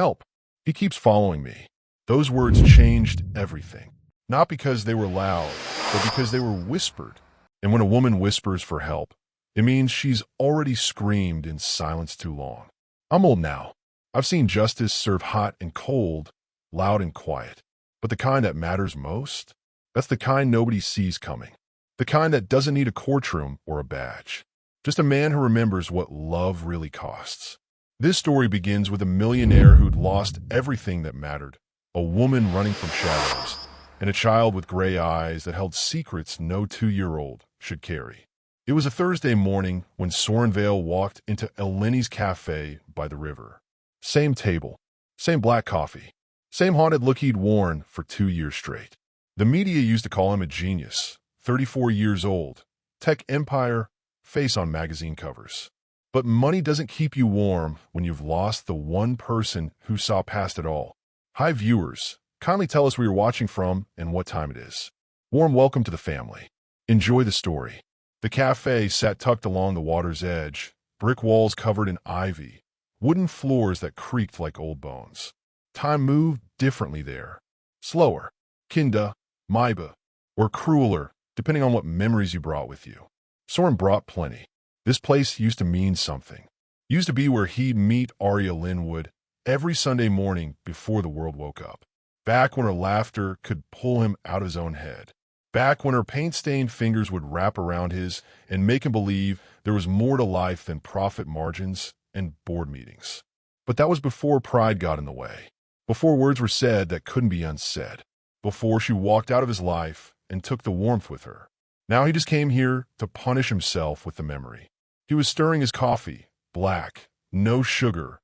Help! He keeps following me. Those words changed everything. Not because they were loud, but because they were whispered. And when a woman whispers for help, it means she's already screamed in silence too long. I'm old now. I've seen justice serve hot and cold, loud and quiet. But the kind that matters most? That's the kind nobody sees coming. The kind that doesn't need a courtroom or a badge. Just a man who remembers what love really costs. This story begins with a millionaire who'd lost everything that mattered, a woman running from shadows, and a child with gray eyes that held secrets no 2-year-old should carry. It was a Thursday morning when Soren Vale walked into Eleni's cafe by the river. Same table, same black coffee, same haunted look he'd worn for 2 years straight. The media used to call him a genius, 34 years old, tech empire, face on magazine covers. But money doesn't keep you warm when you've lost the one person who saw past it all. Hi viewers, kindly tell us where you're watching from and what time it is. Warm welcome to the family. Enjoy the story. The cafe sat tucked along the water's edge, brick walls covered in ivy, wooden floors that creaked like old bones. Time moved differently there. Slower, kinda, maiba, or crueler, depending on what memories you brought with you. Soren brought plenty. This place used to mean something. Used to be where he'd meet Arya Linwood every Sunday morning before the world woke up. Back when her laughter could pull him out of his own head. Back when her paint-stained fingers would wrap around his and make him believe there was more to life than profit margins and board meetings. But that was before pride got in the way. Before words were said that couldn't be unsaid. Before she walked out of his life and took the warmth with her. Now he just came here to punish himself with the memory. He was stirring his coffee, black, no sugar,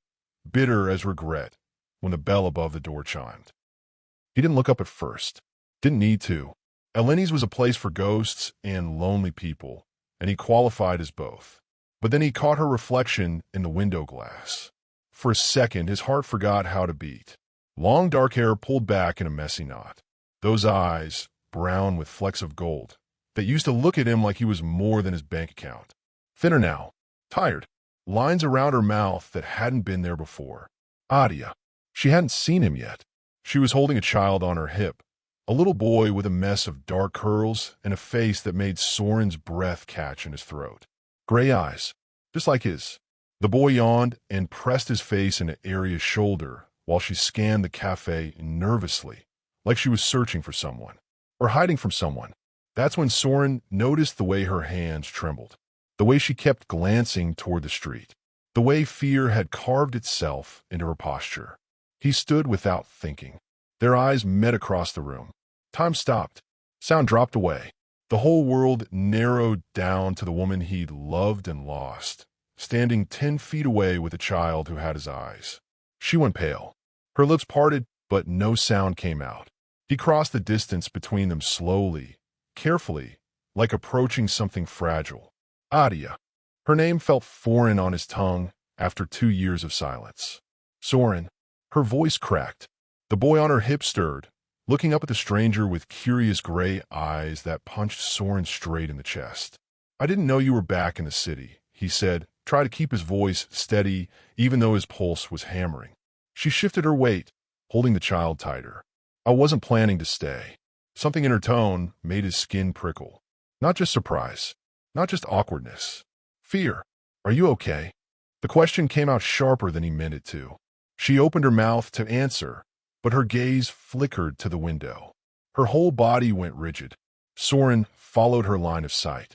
bitter as regret, when the bell above the door chimed. He didn't look up at first. Didn't need to. Eleni's was a place for ghosts and lonely people, and he qualified as both. But then he caught her reflection in the window glass. For a second, his heart forgot how to beat. Long dark hair pulled back in a messy knot. Those eyes, brown with flecks of gold, that used to look at him like he was more than his bank account. Thinner now, tired, lines around her mouth that hadn't been there before. Adia. She hadn't seen him yet. She was holding a child on her hip, a little boy with a mess of dark curls and a face that made Soren's breath catch in his throat. Gray eyes, just like his. The boy yawned and pressed his face into Aria's shoulder while she scanned the cafe nervously, like she was searching for someone, or hiding from someone. That's when Soren noticed the way her hands trembled, the way she kept glancing toward the street, the way fear had carved itself into her posture. He stood without thinking. Their eyes met across the room. Time stopped. Sound dropped away. The whole world narrowed down to the woman he'd loved and lost, standing 10 feet away with a child who had his eyes. She went pale. Her lips parted, but no sound came out. He crossed the distance between them slowly, carefully, like approaching something fragile. Adia. Her name felt foreign on his tongue after 2 years of silence. Soren. Her voice cracked. The boy on her hip stirred, looking up at the stranger with curious gray eyes that punched Soren straight in the chest. I didn't know you were back in the city, he said, trying to keep his voice steady even though his pulse was hammering. She shifted her weight, holding the child tighter. I wasn't planning to stay. Something in her tone made his skin prickle. Not just surprise, not just awkwardness. Fear. Are you okay? The question came out sharper than he meant it to. She opened her mouth to answer, but her gaze flickered to the window. Her whole body went rigid. Soren followed her line of sight.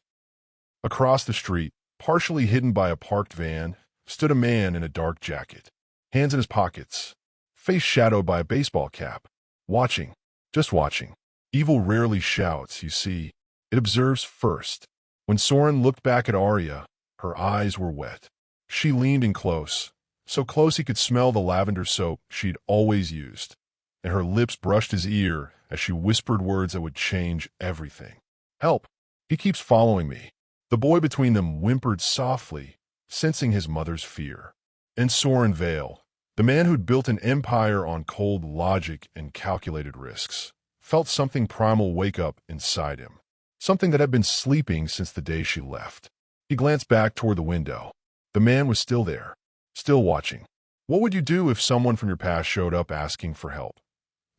Across the street, partially hidden by a parked van, stood a man in a dark jacket, hands in his pockets, face shadowed by a baseball cap. Watching, just watching. Evil rarely shouts, you see. It observes first. When Soren looked back at Arya, her eyes were wet. She leaned in close, so close he could smell the lavender soap she'd always used, and her lips brushed his ear as she whispered words that would change everything. Help! He keeps following me. The boy between them whimpered softly, sensing his mother's fear. And Soren Vale, the man who'd built an empire on cold logic and calculated risks, felt something primal wake up inside him, something that had been sleeping since the day she left. He glanced back toward the window. The man was still there, still watching. What would you do if someone from your past showed up asking for help?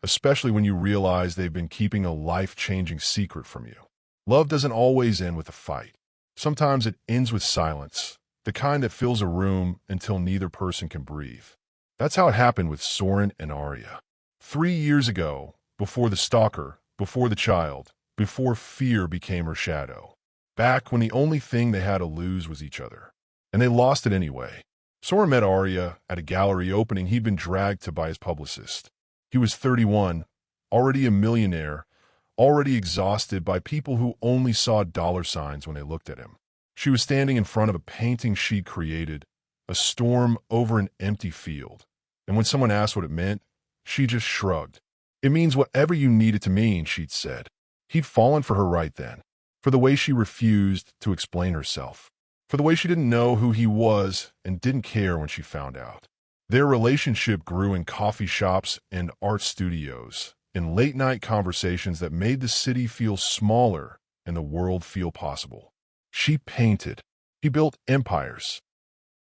Especially when you realize they've been keeping a life-changing secret from you. Love doesn't always end with a fight. Sometimes it ends with silence, the kind that fills a room until neither person can breathe. That's how it happened with Soren and Arya. 3 years ago, before the stalker, before the child, before fear became her shadow. Back when the only thing they had to lose was each other. And they lost it anyway. Soren met Arya at a gallery opening he'd been dragged to by his publicist. He was 31, already a millionaire, already exhausted by people who only saw dollar signs when they looked at him. She was standing in front of a painting she'd created, a storm over an empty field. And when someone asked what it meant, she just shrugged. It means whatever you need it to mean, she'd said. He'd fallen for her right then, for the way she refused to explain herself, for the way she didn't know who he was and didn't care when she found out. Their relationship grew in coffee shops and art studios, in late-night conversations that made the city feel smaller and the world feel possible. She painted. He built empires.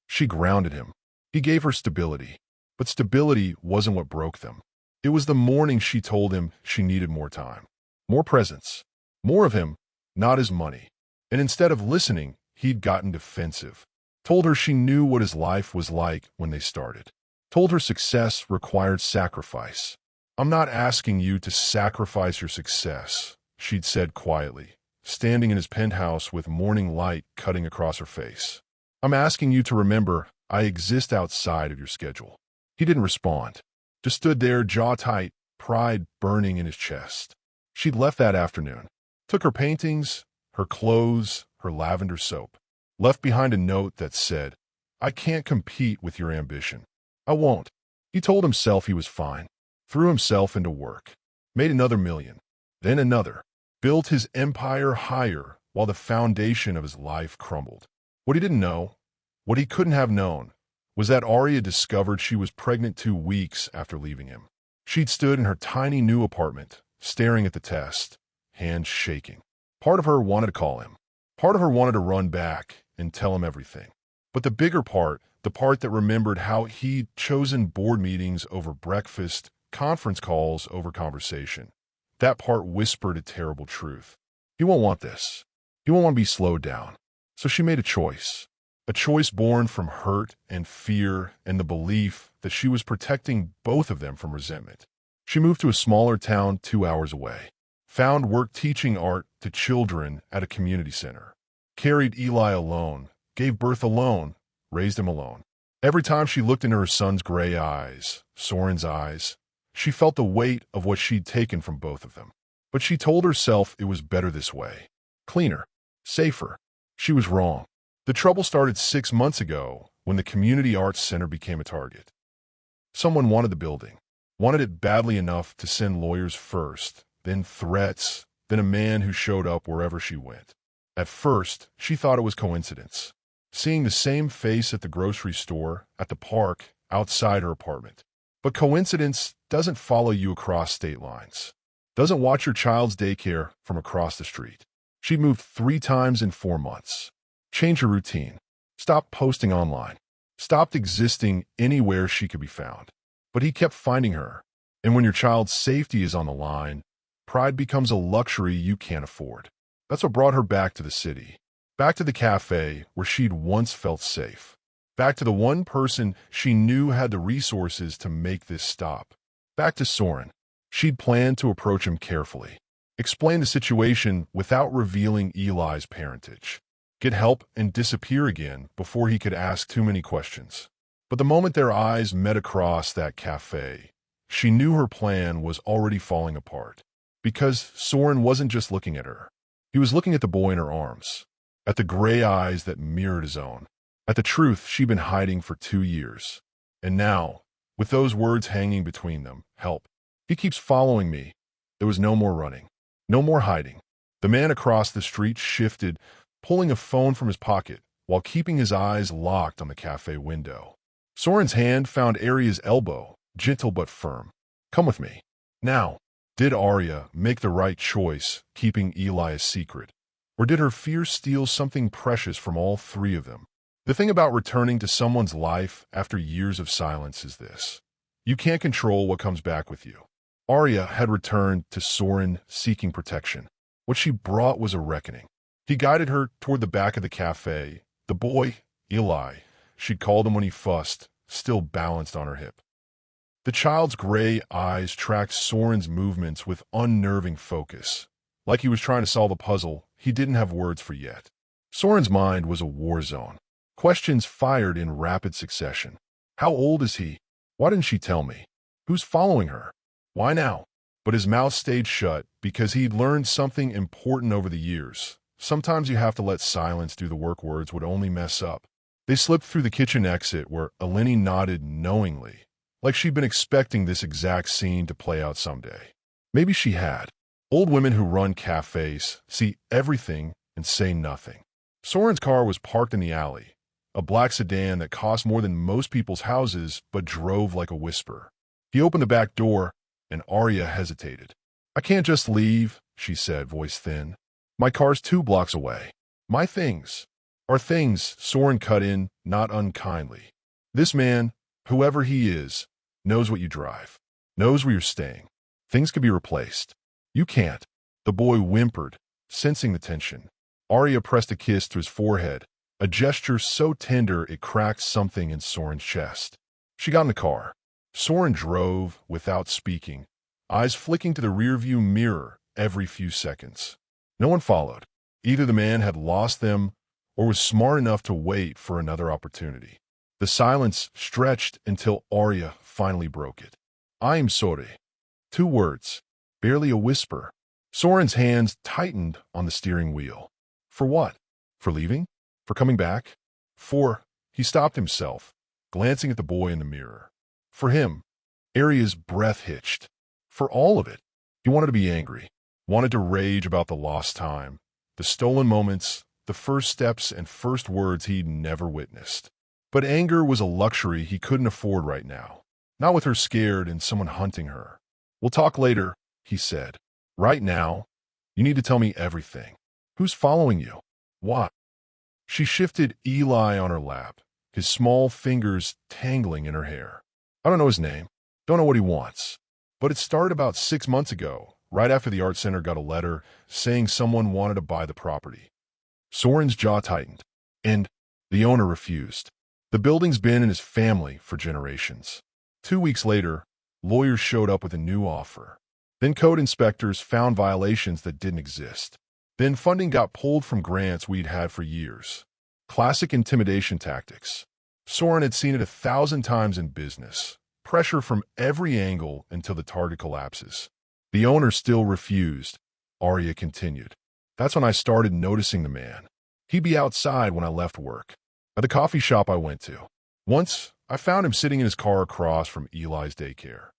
She grounded him. He gave her stability. But stability wasn't what broke them. It was the morning she told him she needed more time, more presence, more of him, not his money. And instead of listening, he'd gotten defensive. Told her she knew what his life was like when they started. Told her success required sacrifice. "I'm not asking you to sacrifice your success," she'd said quietly, standing in his penthouse with morning light cutting across her face. "I'm asking you to remember I exist outside of your schedule." He didn't respond, just stood there, jaw tight, pride burning in his chest. She'd left that afternoon, took her paintings, her clothes, her lavender soap, left behind a note that said, "I can't compete with your ambition. I won't." He told himself he was fine, threw himself into work, made another million, then another, built his empire higher while the foundation of his life crumbled. What he didn't know, what he couldn't have known, was that Arya discovered she was pregnant 2 weeks after leaving him. She'd stood in her tiny new apartment, staring at the test, hands shaking. Part of her wanted to call him. Part of her wanted to run back and tell him everything. But the bigger part, the part that remembered how he'd chosen board meetings over breakfast, conference calls over conversation, that part whispered a terrible truth. He won't want this. He won't want to be slowed down. So she made a choice born from hurt and fear and the belief that she was protecting both of them from resentment. She moved to a smaller town 2 hours away, found work teaching art to children at a community center, carried Eli alone, gave birth alone, raised him alone. Every time she looked into her son's gray eyes, Soren's eyes, she felt the weight of what she'd taken from both of them. But she told herself it was better this way. Cleaner, safer. She was wrong. The trouble started 6 months ago when the community arts center became a target. Someone wanted the building, wanted it badly enough to send lawyers first, then threats, then a man who showed up wherever she went. At first, she thought it was coincidence, seeing the same face at the grocery store, at the park, outside her apartment. But coincidence doesn't follow you across state lines, doesn't watch your child's daycare from across the street. She moved 3 times in 4 months. Changed her routine. Stopped posting online. Stopped existing anywhere she could be found. But he kept finding her. And when your child's safety is on the line, pride becomes a luxury you can't afford. That's what brought her back to the city. Back to the cafe where she'd once felt safe. Back to the one person she knew had the resources to make this stop. Back to Soren. She'd planned to approach him carefully. Explain the situation without revealing Eli's parentage. Get help and disappear again before he could ask too many questions. But the moment their eyes met across that cafe, she knew her plan was already falling apart. Because Soren wasn't just looking at her. He was looking at the boy in her arms, at the gray eyes that mirrored his own, at the truth she'd been hiding for 2 years. And now, with those words hanging between them, help. He keeps following me. There was no more running, no more hiding. The man across the street shifted, pulling a phone from his pocket while keeping his eyes locked on the cafe window. Soren's hand found Arya's elbow, gentle but firm. "Come with me. Now." Did Arya make the right choice, keeping Eli a secret? Or did her fear steal something precious from all 3 of them? The thing about returning to someone's life after years of silence is this. You can't control what comes back with you. Arya had returned to Soren seeking protection. What she brought was a reckoning. He guided her toward the back of the cafe. The boy, Eli, she'd called him when he fussed, still balanced on her hip. The child's gray eyes tracked Soren's movements with unnerving focus. Like he was trying to solve a puzzle he didn't have words for yet. Soren's mind was a war zone. Questions fired in rapid succession. How old is he? Why didn't she tell me? Who's following her? Why now? But his mouth stayed shut because he'd learned something important over the years. Sometimes you have to let silence do the work words would only mess up. They slipped through the kitchen exit where Eleni nodded knowingly, like she'd been expecting this exact scene to play out someday. Maybe she had. Old women who run cafes see everything and say nothing. Soren's car was parked in the alley, a black sedan that cost more than most people's houses but drove like a whisper. He opened the back door, and Arya hesitated. "I can't just leave," she said, voice thin. "My car's 2 blocks away." "My things." "Our things," Soren cut in, not unkindly. "This man, whoever he is, knows what you drive, knows where you're staying. Things can be replaced. You can't." The boy whimpered, sensing the tension. Arya pressed a kiss to his forehead, a gesture so tender it cracked something in Soren's chest. She got in the car. Soren drove without speaking, eyes flicking to the rearview mirror every few seconds. No one followed. Either the man had lost them or was smart enough to wait for another opportunity. The silence stretched until Arya finally broke it. "I am sorry." 2 words, barely a whisper. Soren's hands tightened on the steering wheel. For what? For leaving? For coming back? He stopped himself, glancing at the boy in the mirror. For him. Arya's breath hitched. For all of it. He wanted to be angry, wanted to rage about the lost time, the stolen moments, the first steps and first words he'd never witnessed. But anger was a luxury he couldn't afford right now. Not with her scared and someone hunting her. "We'll talk later," he said. "Right now, you need to tell me everything. Who's following you? What?" She shifted Eli on her lap, his small fingers tangling in her hair. "I don't know his name. Don't know what he wants. But it started about 6 months ago, right after the art center got a letter saying someone wanted to buy the property." Soren's jaw tightened, and the owner refused. The building's been in his family for generations. 2 weeks later, lawyers showed up with a new offer. Then code inspectors found violations that didn't exist. Then funding got pulled from grants we'd had for years. Classic intimidation tactics. Soren had seen it 1,000 times in business. Pressure from every angle until the target collapses. The owner still refused. Arya continued. "That's when I started noticing the man. He'd be outside when I left work. At the coffee shop I went to. Once, I found him sitting in his car across from Eli's daycare."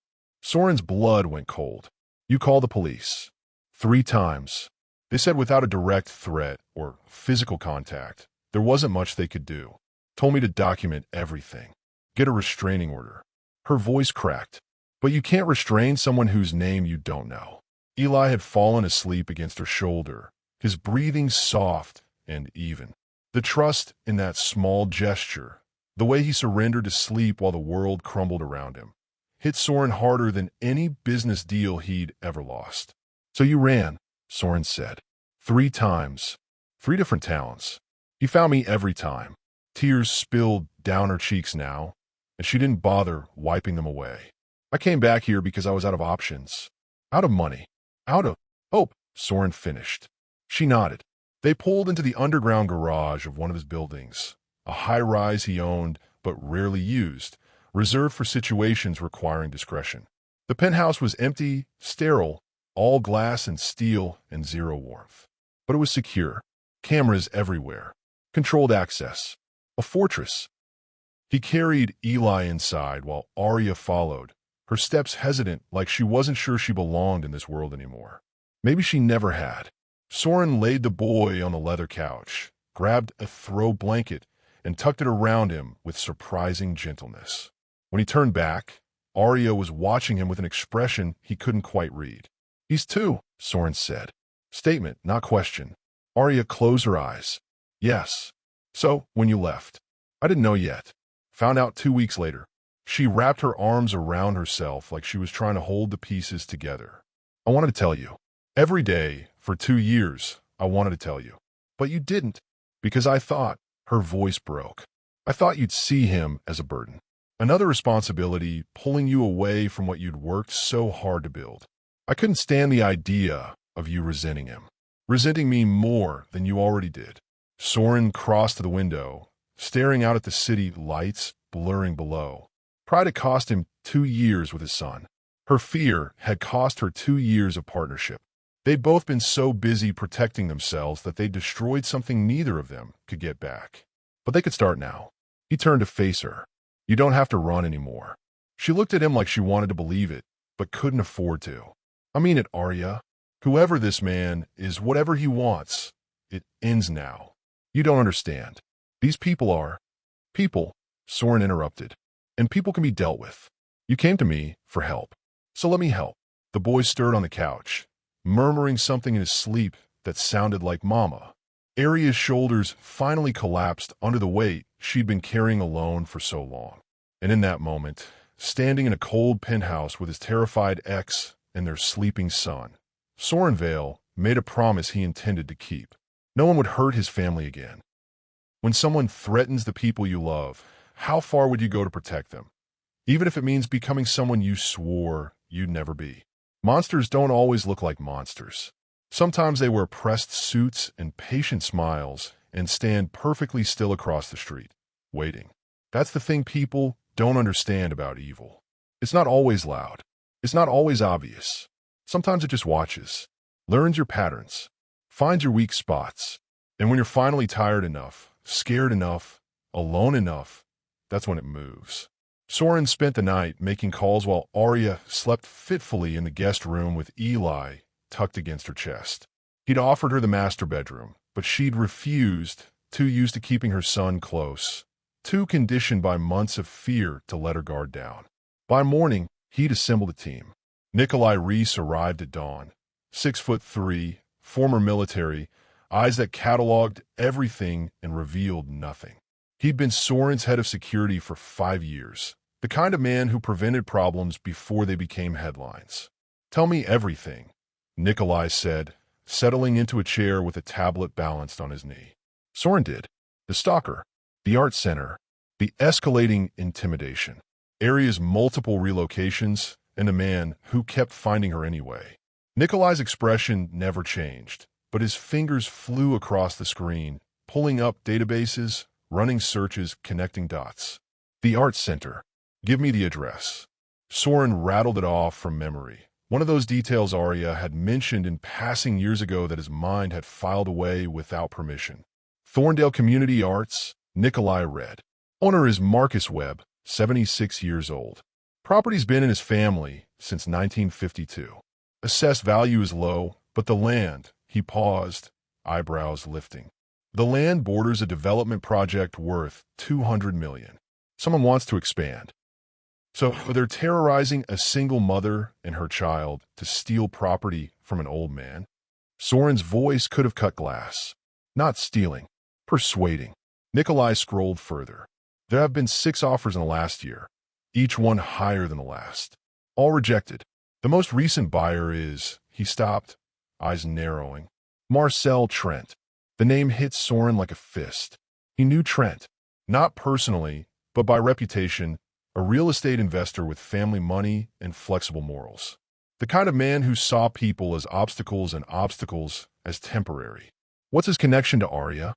Soren's blood went cold. "You called the police." 3 times. They said without a direct threat or physical contact, there wasn't much they could do. Told me to document everything. Get a restraining order. Her voice cracked. "But you can't restrain someone whose name you don't know." Eli had fallen asleep against her shoulder, his breathing soft and even. The trust in that small gesture, the way he surrendered to sleep while the world crumbled around him, hit Soren harder than any business deal he'd ever lost. "So you ran," Soren said. 3 times. 3 different towns. He found me every time. Tears spilled down her cheeks now, and she didn't bother wiping them away. "I came back here because I was out of options. Out of money. Out of hope," Soren finished. She nodded. They pulled into the underground garage of one of his buildings, a high-rise he owned but rarely used, reserved for situations requiring discretion. The penthouse was empty, sterile, all glass and steel and 0 warmth. But it was secure. Cameras everywhere. Controlled access. A fortress. He carried Eli inside while Arya followed, her steps hesitant like she wasn't sure she belonged in this world anymore. Maybe she never had. Soren laid the boy on the leather couch, grabbed a throw blanket, and tucked it around him with surprising gentleness. When he turned back, Arya was watching him with an expression he couldn't quite read. "He's 2, Soren said. Statement, not question. Arya closed her eyes. "Yes. So, when you left, I didn't know yet. Found out 2 weeks later. She wrapped her arms around herself like she was trying to hold the pieces together. I wanted to tell you. Every day, for 2 years, I wanted to tell you. But you didn't, because I thought, her voice broke. I thought you'd see him as a burden. Another responsibility pulling you away from what you'd worked so hard to build. I couldn't stand the idea of you resenting him. Resenting me more than you already did. Soren crossed to the window, staring out at the city lights blurring below. Pride had cost him 2 years with his son. Her fear had cost her 2 years of partnership. They'd both been so busy protecting themselves that they destroyed something neither of them could get back. But they could start now. He turned to face her. You don't have to run anymore. She looked at him like she wanted to believe it, but couldn't afford to. I mean it, Arya. Whoever this man is, whatever he wants, it ends now. You don't understand. These people are... People, Soren interrupted. And people can be dealt with. You came to me for help. So let me help. The boy stirred on the couch, murmuring something in his sleep that sounded like Mama. Arya's shoulders finally collapsed under the weight she'd been carrying alone for so long. And in that moment, standing in a cold penthouse with his terrified ex and their sleeping son, Soren Vale made a promise he intended to keep. No one would hurt his family again. When someone threatens the people you love, how far would you go to protect them? Even if it means becoming someone you swore you'd never be. Monsters don't always look like monsters. Sometimes they wear pressed suits and patient smiles and stand perfectly still across the street, waiting. That's the thing people don't understand about evil. It's not always loud. It's not always obvious. Sometimes it just watches, learns your patterns, finds your weak spots. And when you're finally tired enough, scared enough, alone enough, that's when it moves. Soren spent the night making calls while Arya slept fitfully in the guest room with Eli tucked against her chest. He'd offered her the master bedroom, but she'd refused, too used to keeping her son close, too conditioned by months of fear to let her guard down. By morning, he'd assembled a team. Nikolai Reese arrived at dawn. 6'3", former military, eyes that cataloged everything and revealed nothing. He'd been Soren's head of security for 5 years, the kind of man who prevented problems before they became headlines. Tell me everything, Nikolai said, settling into a chair with a tablet balanced on his knee. Soren did. The stalker, the art center, the escalating intimidation, Arya's multiple relocations, and a man who kept finding her anyway. Nikolai's expression never changed, but his fingers flew across the screen, pulling up databases, running searches, connecting dots. The art center. Give me the address. Soren rattled it off from memory. One of those details Arya had mentioned in passing years ago that his mind had filed away without permission. Thorndale Community Arts, Nikolai read. Owner is Marcus Webb, 76 years old. Property's been in his family since 1952. Assessed value is low, but the land, he paused, eyebrows lifting. The land borders a development project worth $200 million. Someone wants to expand. So they're terrorizing a single mother and her child to steal property from an old man. Soren's voice could have cut glass. Not stealing, persuading. Nikolai scrolled further. There have been 6 offers in the last year, each one higher than the last. All rejected. The most recent buyer is, he stopped, eyes narrowing, Marcel Trent. The name hit Soren like a fist. He knew Trent, not personally, but by reputation, a real estate investor with family money and flexible morals. The kind of man who saw people as obstacles and obstacles as temporary. What's his connection to Arya?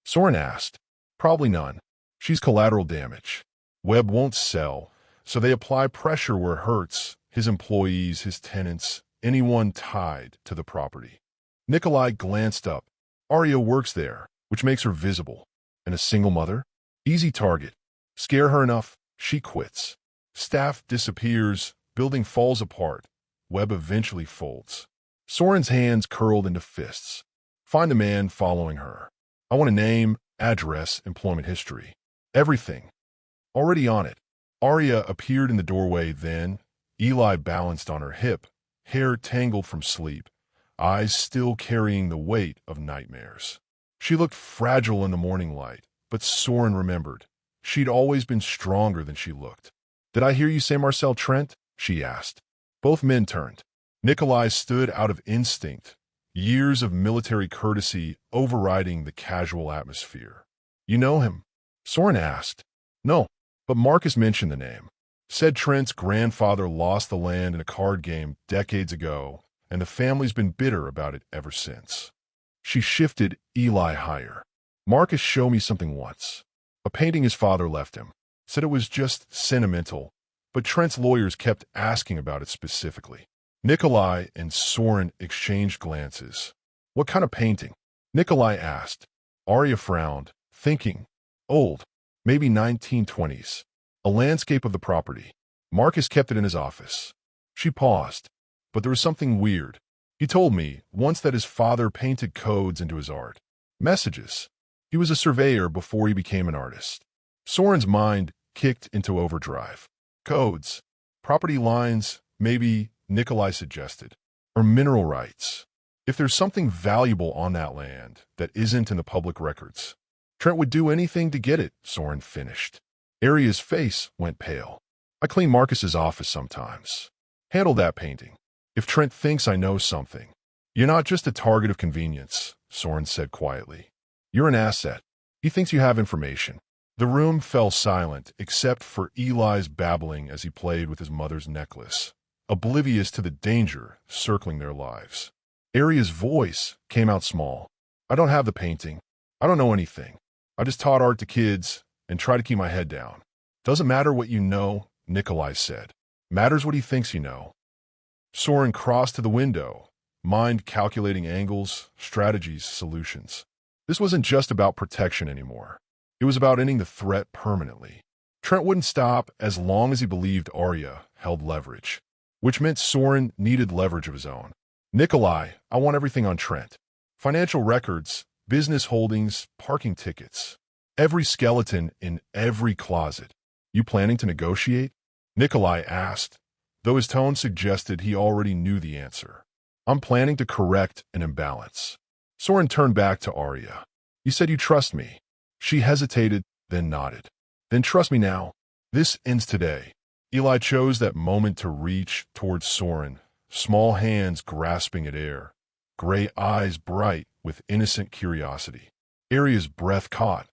Soren asked. Probably none. She's collateral damage. Webb won't sell, so they apply pressure where it hurts, his employees, his tenants, anyone tied to the property. Nikolai glanced up. Arya works there, which makes her visible. And a single mother? Easy target. Scare her enough, she quits. Staff disappears, building falls apart. Webb eventually folds. Soren's hands curled into fists. Find the man following her. I want a name, address, employment history. Everything. Already on it. Arya appeared in the doorway then. Eli balanced on her hip, hair tangled from sleep, eyes still carrying the weight of nightmares. She looked fragile in the morning light, but Soren remembered. She'd always been stronger than she looked. "Did I hear you say Marcel Trent?" she asked. Both men turned. Nikolai stood out of instinct, years of military courtesy overriding the casual atmosphere. "You know him?" Soren asked. "No, but Marcus mentioned the name. Said Trent's grandfather lost the land in a card game decades ago, and the family's been bitter about it ever since." She shifted Eli higher. "Marcus showed me something once. A painting his father left him. Said it was just sentimental, but Trent's lawyers kept asking about it specifically." Nikolai and Soren exchanged glances. "What kind of painting?" Nikolai asked. Arya frowned, thinking. "Old, maybe 1920s. A landscape of the property. Marcus kept it in his office." She paused, but there was something weird. "He told me once that his father painted codes into his art. Messages. He was a surveyor before he became an artist." Soren's mind kicked into overdrive. "Codes. Property lines, maybe," Nikolai suggested. "Or mineral rights. If there's something valuable on that land that isn't in the public records." "Trent would do anything to get it," Soren finished. Arya's face went pale. "I clean Marcus's office sometimes. Handle that painting. If Trent thinks I know something." "You're not just a target of convenience," Soren said quietly. "You're an asset. He thinks you have information." The room fell silent except for Eli's babbling as he played with his mother's necklace, oblivious to the danger circling their lives. Arya's voice came out small. "I don't have the painting. I don't know anything. I just taught art to kids and try to keep my head down." "Doesn't matter what you know," Nikolai said. "Matters what he thinks you know." Soren crossed to the window, mind calculating angles, strategies, solutions. This wasn't just about protection anymore. It was about ending the threat permanently. Trent wouldn't stop as long as he believed Arya held leverage, which meant Soren needed leverage of his own. "Nikolai, I want everything on Trent. Financial records, business holdings, parking tickets. Every skeleton in every closet. You planning to negotiate?" Nikolai asked, though his tone suggested he already knew the answer. "I'm planning to correct an imbalance." Soren turned back to Arya. "You said you trust me." She hesitated, then nodded. "Then trust me now. This ends today." Eli chose that moment to reach towards Soren, small hands grasping at air, gray eyes bright with innocent curiosity. Arya's breath caught,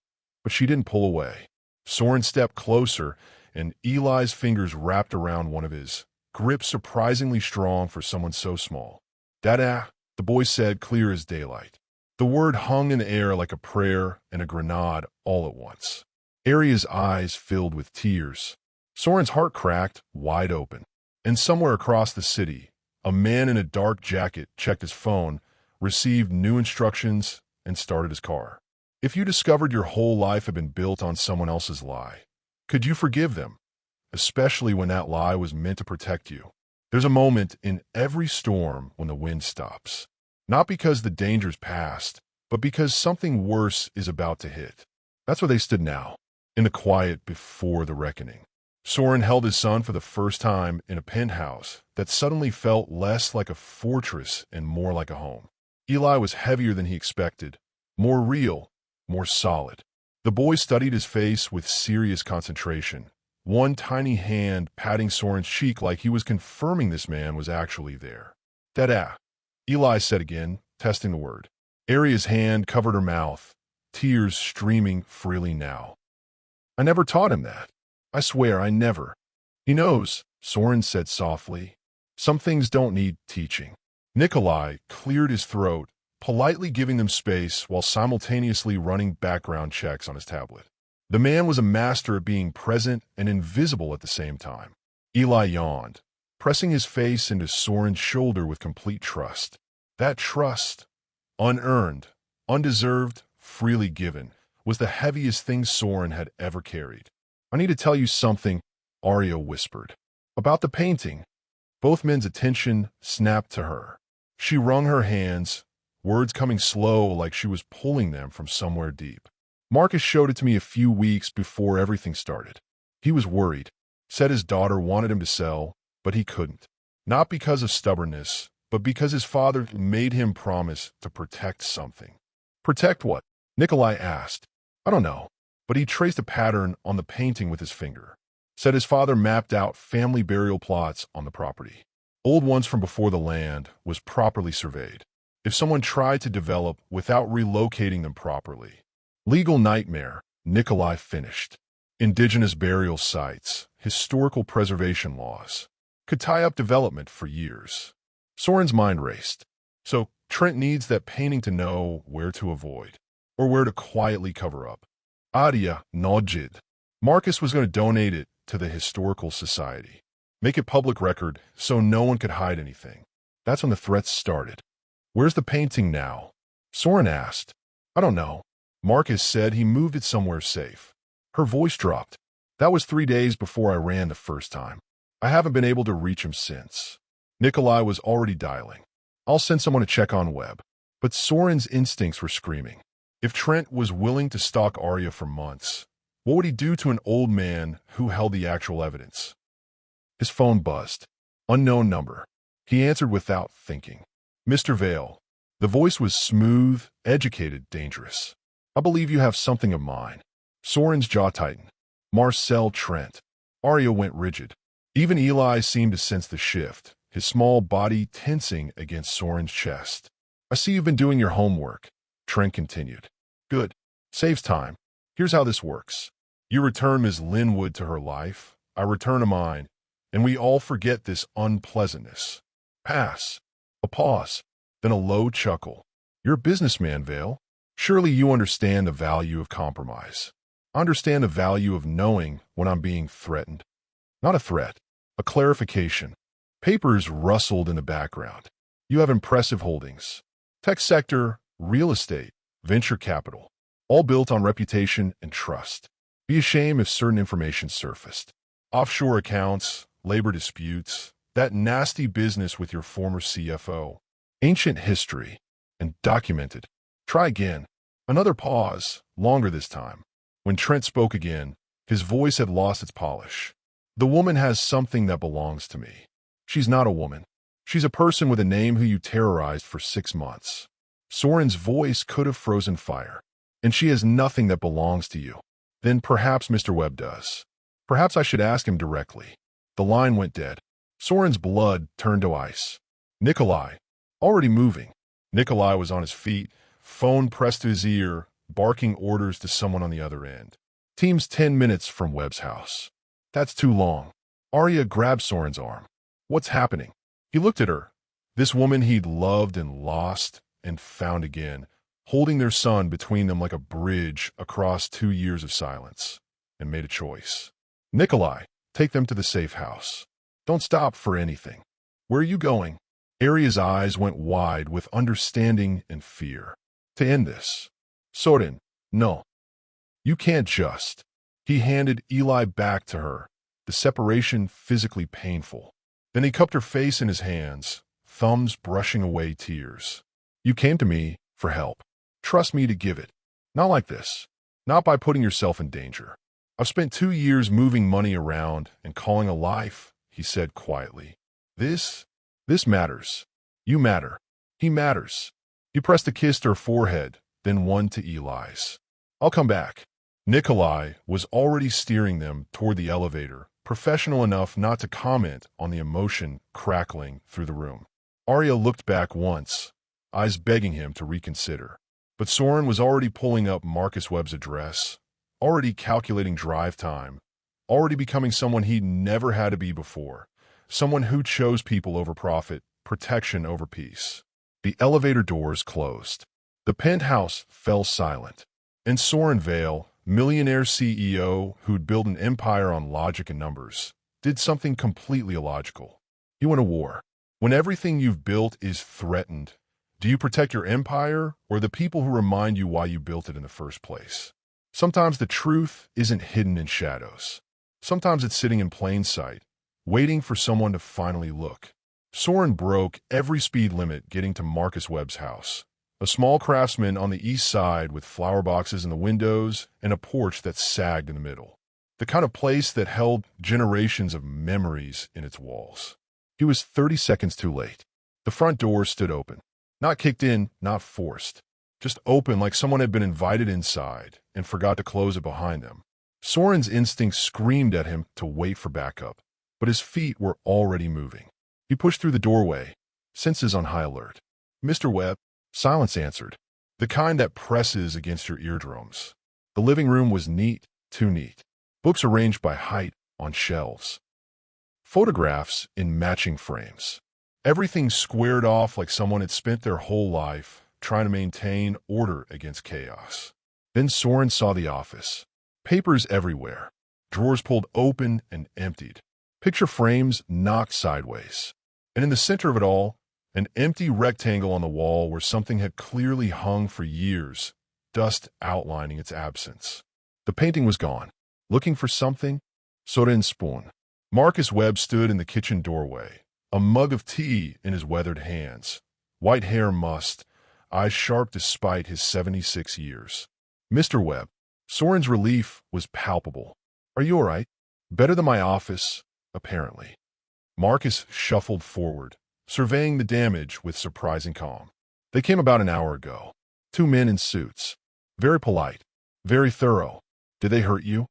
but she didn't pull away. Soren stepped closer, and Eli's fingers wrapped around one of his, grip surprisingly strong for someone so small. "Dada," the boy said, clear as daylight. The word hung in the air like a prayer and a grenade all at once. Arya's eyes filled with tears. Soren's heart cracked wide open. And somewhere across the city, a man in a dark jacket checked his phone, received new instructions, and started his car. If you discovered your whole life had been built on someone else's lie, could you forgive them? Especially when that lie was meant to protect you. There's a moment in every storm when the wind stops. Not because the danger's past, but because something worse is about to hit. That's where they stood now, in the quiet before the reckoning. Soren held his son for the first time in a penthouse that suddenly felt less like a fortress and more like a home. Eli was heavier than he expected, more real, more solid. The boy studied his face with serious concentration, one tiny hand patting Soren's cheek like he was confirming this man was actually there. "Dada," Eli said again, testing the word. Arya's hand covered her mouth, tears streaming freely now. "I never taught him that. I swear I never." "He knows," Soren said softly. "Some things don't need teaching." Nikolai cleared his throat, politely giving them space while simultaneously running background checks on his tablet. The man was a master at being present and invisible at the same time. Eli yawned, pressing his face into Soren's shoulder with complete trust. That trust, unearned, undeserved, freely given, was the heaviest thing Soren had ever carried. "I need to tell you something," Arya whispered. "About the painting." Both men's attention snapped to her. She wrung her hands, words coming slow like she was pulling them from somewhere deep. "Marcus showed it to me a few weeks before everything started. He was worried, said his daughter wanted him to sell, but he couldn't. Not because of stubbornness, but because his father made him promise to protect something." "Protect what?" Nikolai asked. "I don't know. but he traced a pattern on the painting with his finger. Said his father mapped out family burial plots on the property. Old ones from before the land was properly surveyed. If someone tried to develop without relocating them properly. Legal nightmare, Nikolai finished. Indigenous burial sites, historical preservation laws. Could tie up development for years. Soren's mind raced. So Trent needs that painting to know where to avoid, or where to quietly cover up. Adia nodded. Marcus was going to donate it to the Historical Society. Make it public record so no one could hide anything. That's when the threats started. Where's the painting now? Soren asked. I don't know. Marcus said he moved it somewhere safe. Her voice dropped. That was 3 days before I ran the first time. I haven't been able to reach him since. Nikolai was already dialing. I'll send someone to check on Webb. But Soren's instincts were screaming. If Trent was willing to stalk Arya for months, what would he do to an old man who held the actual evidence? His phone buzzed. Unknown number. He answered without thinking. Mr. Vale. The voice was smooth, educated, dangerous. I believe you have something of mine. Soren's jaw tightened. Marcel Trent. Arya went rigid. Even Eli seemed to sense the shift, his small body tensing against Soren's chest. I see you've been doing your homework, Trent continued. Good. Saves time. Here's how this works. You return Ms. Linwood to her life, I return to mine, and we all forget this unpleasantness. Pass. A pause, then a low chuckle. You're a businessman, Vale. Surely you understand the value of compromise. Understand the value of knowing when I'm being threatened. Not a threat, a clarification. Papers rustled in the background. You have impressive holdings. Tech sector, real estate, venture capital, all built on reputation and trust. Be ashamed if certain information surfaced. Offshore accounts, labor disputes, that nasty business with your former CFO. Ancient history, and documented. Try again. Another pause, longer this time. When Trent spoke again, his voice had lost its polish. The woman has something that belongs to me. She's not a woman. She's a person with a name who you terrorized for 6 months. Soren's voice could have frozen fire. And she has nothing that belongs to you. Then perhaps Mr. Webb does. Perhaps I should ask him directly. The line went dead. Soren's blood turned to ice. Nikolai, already moving. Nikolai was on his feet, phone pressed to his ear, barking orders to someone on the other end. Team's 10 minutes from Webb's house. That's too long. Arya grabbed Soren's arm. What's happening? He looked at her. This woman he'd loved and lost and found again, holding their son between them like a bridge across 2 years of silence, and made a choice. Nikolai, take them to the safe house. Don't stop for anything. Where are you going? Arya's eyes went wide with understanding and fear. To end this. Soren, no. You can't just. He handed Eli back to her, the separation physically painful. Then he cupped her face in his hands, thumbs brushing away tears. You came to me for help. Trust me to give it. Not like this. Not by putting yourself in danger. I've spent 2 years moving money around and calling a life, he said quietly. This matters. You matter. He matters. He pressed a kiss to her forehead, then one to Eli's. I'll come back. Nikolai was already steering them toward the elevator, professional enough not to comment on the emotion crackling through the room. Arya looked back once, eyes begging him to reconsider. But Soren was already pulling up Marcus Webb's address, already calculating drive time, already becoming someone he'd never had to be before, someone who chose people over profit, protection over peace. The elevator doors closed. The penthouse fell silent. And Soren Vale, millionaire CEO who'd built an empire on logic and numbers, did something completely illogical. He went to war. When everything you've built is threatened, do you protect your empire or the people who remind you why you built it in the first place? Sometimes the truth isn't hidden in shadows. Sometimes it's sitting in plain sight, waiting for someone to finally look. Soren broke every speed limit getting to Marcus Webb's house. A small craftsman on the east side with flower boxes in the windows and a porch that sagged in the middle. The kind of place that held generations of memories in its walls. He was 30 seconds too late. The front door stood open. Not kicked in, not forced. Just open like someone had been invited inside, and forgot to close it behind them. Soren's instinct screamed at him to wait for backup, but his feet were already moving. He pushed through the doorway, senses on high alert. "Mr. Webb," silence answered, the kind that presses against your eardrums. The living room was neat, too neat. Books arranged by height on shelves. Photographs in matching frames. Everything squared off like someone had spent their whole life trying to maintain order against chaos. Then Soren saw the office. Papers everywhere. Drawers pulled open and emptied. Picture frames knocked sideways. And in the center of it all, an empty rectangle on the wall where something had clearly hung for years, dust outlining its absence. The painting was gone. Looking for something? Soren's spoon. Marcus Webb stood in the kitchen doorway, a mug of tea in his weathered hands. White hair mussed, eyes sharp despite his 76 years. "Mr. Webb." Soren's relief was palpable. "Are you all right?" "Better than my office, apparently." Marcus shuffled forward, surveying the damage with surprising calm. "They came about an hour ago. 2 men in suits. Very polite. Very thorough. Did they hurt you?"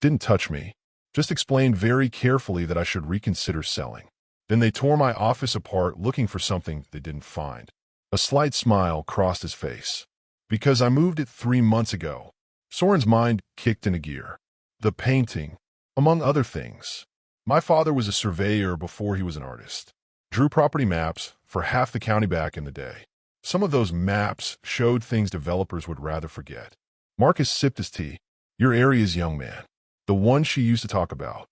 "Didn't touch me. Just explained very carefully that I should reconsider selling. Then they tore my office apart looking for something they didn't find." A slight smile crossed his face. "Because I moved it 3 months ago." Soren's mind kicked into gear. The painting, among other things. My father was a surveyor before he was an artist. Drew property maps for half the county back in the day. Some of those maps showed things developers would rather forget. Marcus sipped his tea. "Your area's, young man. The one she used to talk about."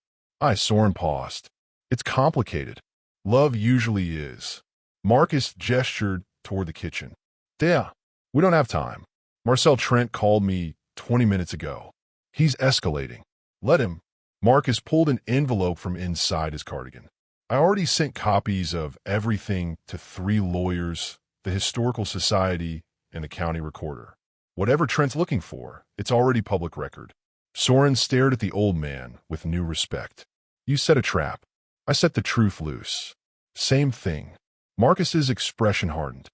Soren paused. "It's complicated. Love usually is." Marcus gestured toward the kitchen. "Yeah, we don't have time. Marcel Trent called me 20 minutes ago. He's escalating. Let him." Marcus pulled an envelope from inside his cardigan. "I already sent copies of everything to 3 lawyers, the Historical Society, and the county recorder. Whatever Trent's looking for, it's already public record." Soren stared at the old man with new respect. "You set a trap. I set the truth loose." "Same thing." Marcus's expression hardened.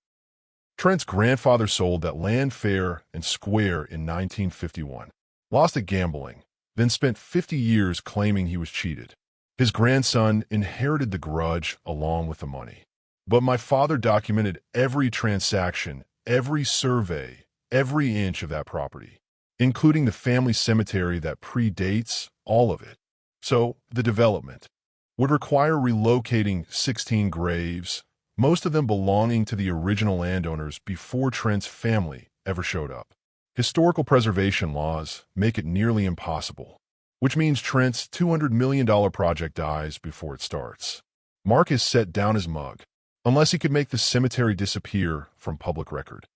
"Trent's grandfather sold that land fair and square in 1951. Lost at gambling, then spent 50 years claiming he was cheated. His grandson inherited the grudge along with the money. But my father documented every transaction, every survey, every inch of that property, including the family cemetery that predates all of it. So the development would require relocating 16 graves, most of them belonging to the original landowners before Trent's family ever showed up. Historical preservation laws make it nearly impossible, which means Trent's $200 million project dies before it starts." Marcus set down his mug, unless he could make the cemetery disappear from public record.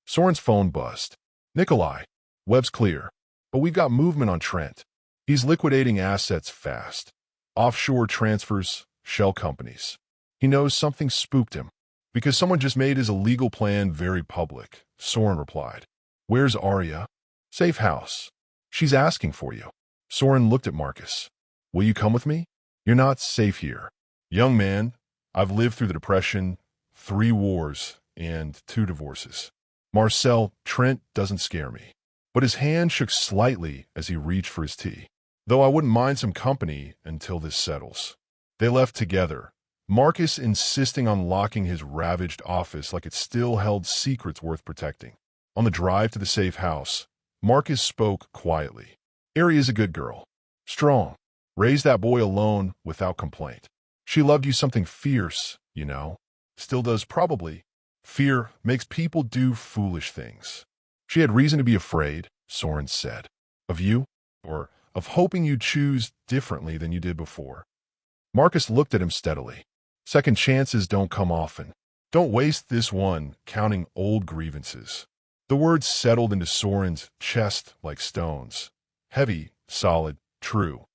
Soren's phone buzzed. "Nikolai, Webb's clear, but we've got movement on Trent. He's liquidating assets fast. Offshore transfers, shell companies. He knows something spooked him, because someone just made his illegal plan very public," Soren replied. "Where's Arya?" "Safe house. She's asking for you." Soren looked at Marcus. "Will you come with me? You're not safe here." "Young man, I've lived through the Depression, 3 wars, and 2 divorces. Marcel Trent doesn't scare me." But his hand shook slightly as he reached for his tea. "Though I wouldn't mind some company until this settles." They left together, Marcus insisting on locking his ravaged office like it still held secrets worth protecting. On the drive to the safe house, Marcus spoke quietly. "Arya's a good girl. Strong. Raised that boy alone without complaint. She loved you something fierce, you know. Still does probably. Fear makes people do foolish things." "She had reason to be afraid," Soren said. "Of you? Or of hoping you'd choose differently than you did before?" Marcus looked at him steadily. "Second chances don't come often. Don't waste this one counting old grievances." The words settled into Soren's chest like stones. Heavy, solid, true.